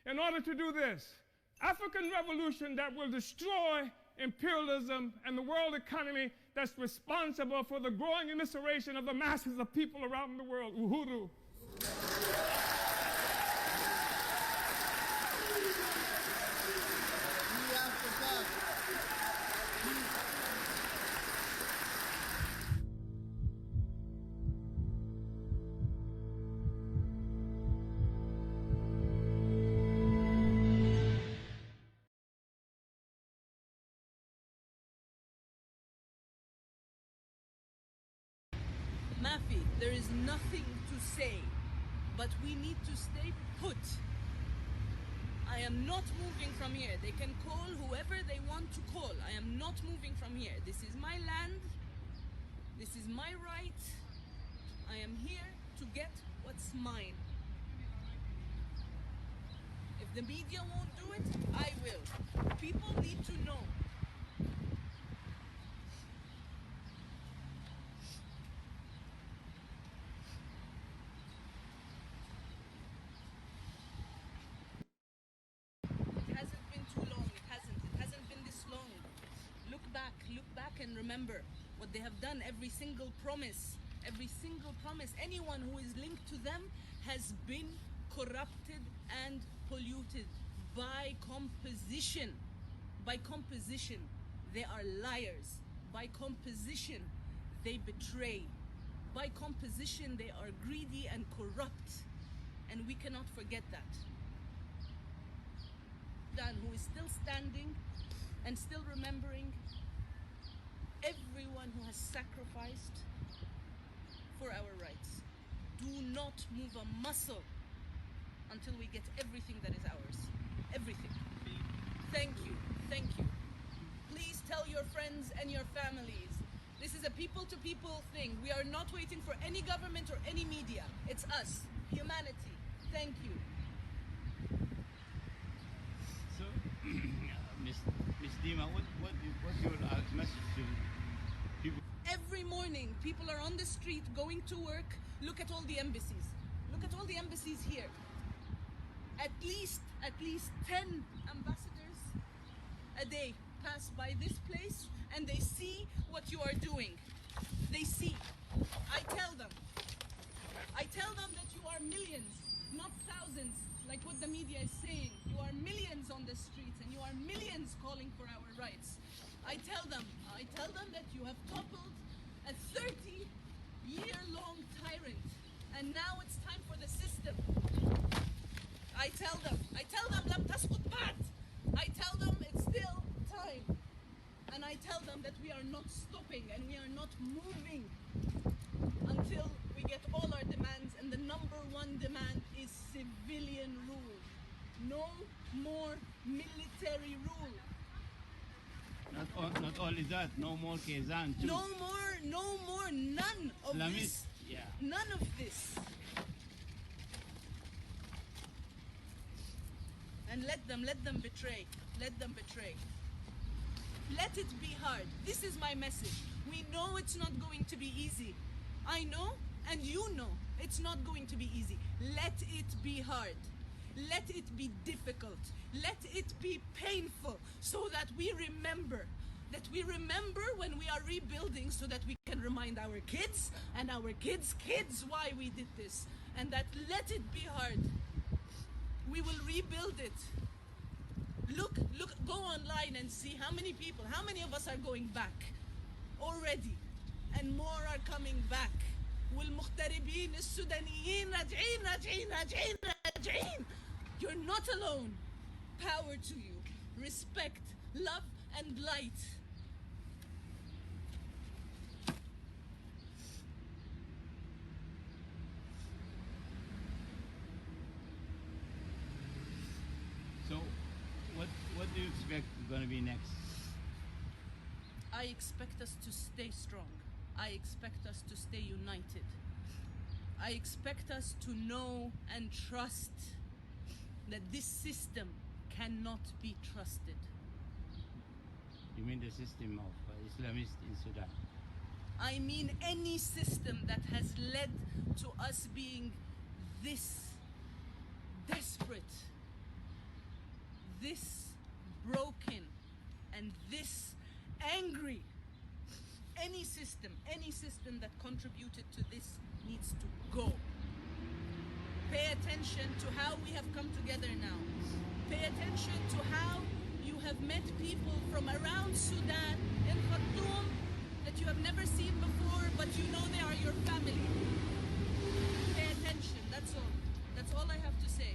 in order to do this. African revolution that will destroy imperialism and the world economy that's responsible for the growing immiseration of the masses of people around the world. Uhuru. Mafi, there is nothing to say, but we need to stay put. I am not moving from here. They can call whoever they want to call. I am not moving from here. This is my land. This is my right. I am here to get what's mine. If the media won't do it, I will. People need to know. And remember what they have done. Every single promise, anyone who is linked to them has been corrupted and polluted by composition. By composition, they are liars. By composition, they betray. By composition, they are greedy and corrupt. And we cannot forget that. Dan, who is still standing and still remembering everyone who has sacrificed for our rights. Do not move a muscle until we get everything that is ours. Everything. Thank you. Thank you. Please tell your friends and your families. This is a people-to-people thing. We are not waiting for any government or any media. It's us, humanity. Thank you. So, Miss Dima, what's your message to people? Every morning, people are on the street going to work. Look at all the embassies. Look at all the embassies here. At least 10 ambassadors a day pass by this place and they see what you are doing. They see. I tell them that you are millions, not thousands, like what the media is saying. You are millions on the streets and you are millions calling for our rights. I tell them that you have toppled a 30-year-long tyrant, and now it's time for the system. I tell them, لم تسقط بعد. I tell them it's still time. And I tell them that we are not stopping and we are not moving until we get all our demands, and the number one demand is civilian rule. No more military rule. Not only that, no more Kazan too. No more, none of this. Yeah. None of this. And let them betray. Let them betray. Let it be hard. This is my message. We know it's not going to be easy. I know, and you know, it's not going to be easy. Let it be hard. Let it be difficult. Let it be painful, so that we remember. That we remember when we are rebuilding, so that we can remind our kids and our kids' kids why we did this. And that let it be hard. We will rebuild it. Look, go online and see how many people, how many of us are going back already, and more are coming back. والمغتربين السودانيين راجعين. You're not alone. Power to you. Respect, love, and light. So, what do you expect is going to be next? I expect us to stay strong. I expect us to stay united. I expect us to know and trust that this system cannot be trusted. You mean the system of Islamists in Sudan? I mean any system that has led to us being this desperate, this broken, and this angry. Any system that contributed to this needs to go. Pay attention to how we have come together now. Pay attention to how you have met people from around Sudan in Khartoum that you have never seen before, but you know they are your family. Pay attention, that's all. That's all I have to say.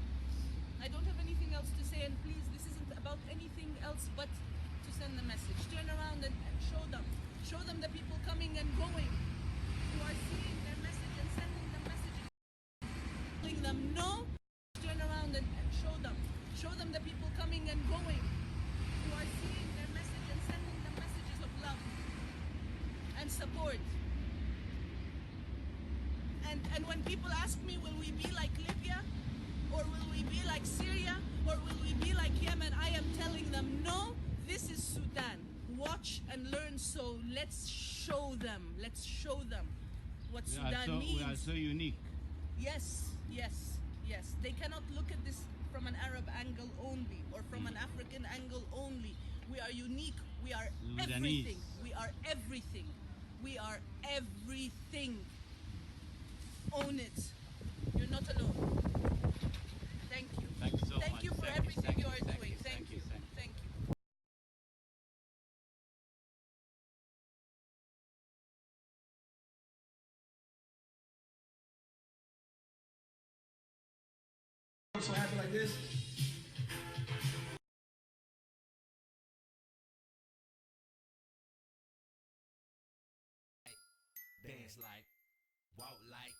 I don't have anything else to say, and please, this isn't about anything else but to send the message. Turn around and show them. Show them the people coming and going who are seeing their message and sending them messages. Telling them no, turn around and show them. Show them the people coming and going who are seeing their message and sending them messages of love and support. And when people ask me, will we be like Libya? Or will we be like Syria? Or will we be like Yemen? I am telling them, no, this is Sudan. Watch and learn, so let's show them what Sudan means. We are so unique. Yes. They cannot look at this from an Arab angle only, or from an African angle only. We are unique. We are everything. We are everything. We are everything. Own it. You're not alone. Thank you. Thank you so much. Thank you for everything you are doing. Thank you. So happy like this. Dance like, walk like.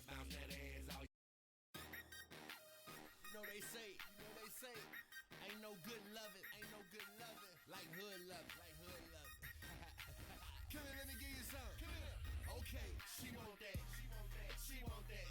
Bounce that ass, all. You know they say, ain't no good loving, like hood loving, Come here, let me give you some. Come here. Okay, she want that. She want that.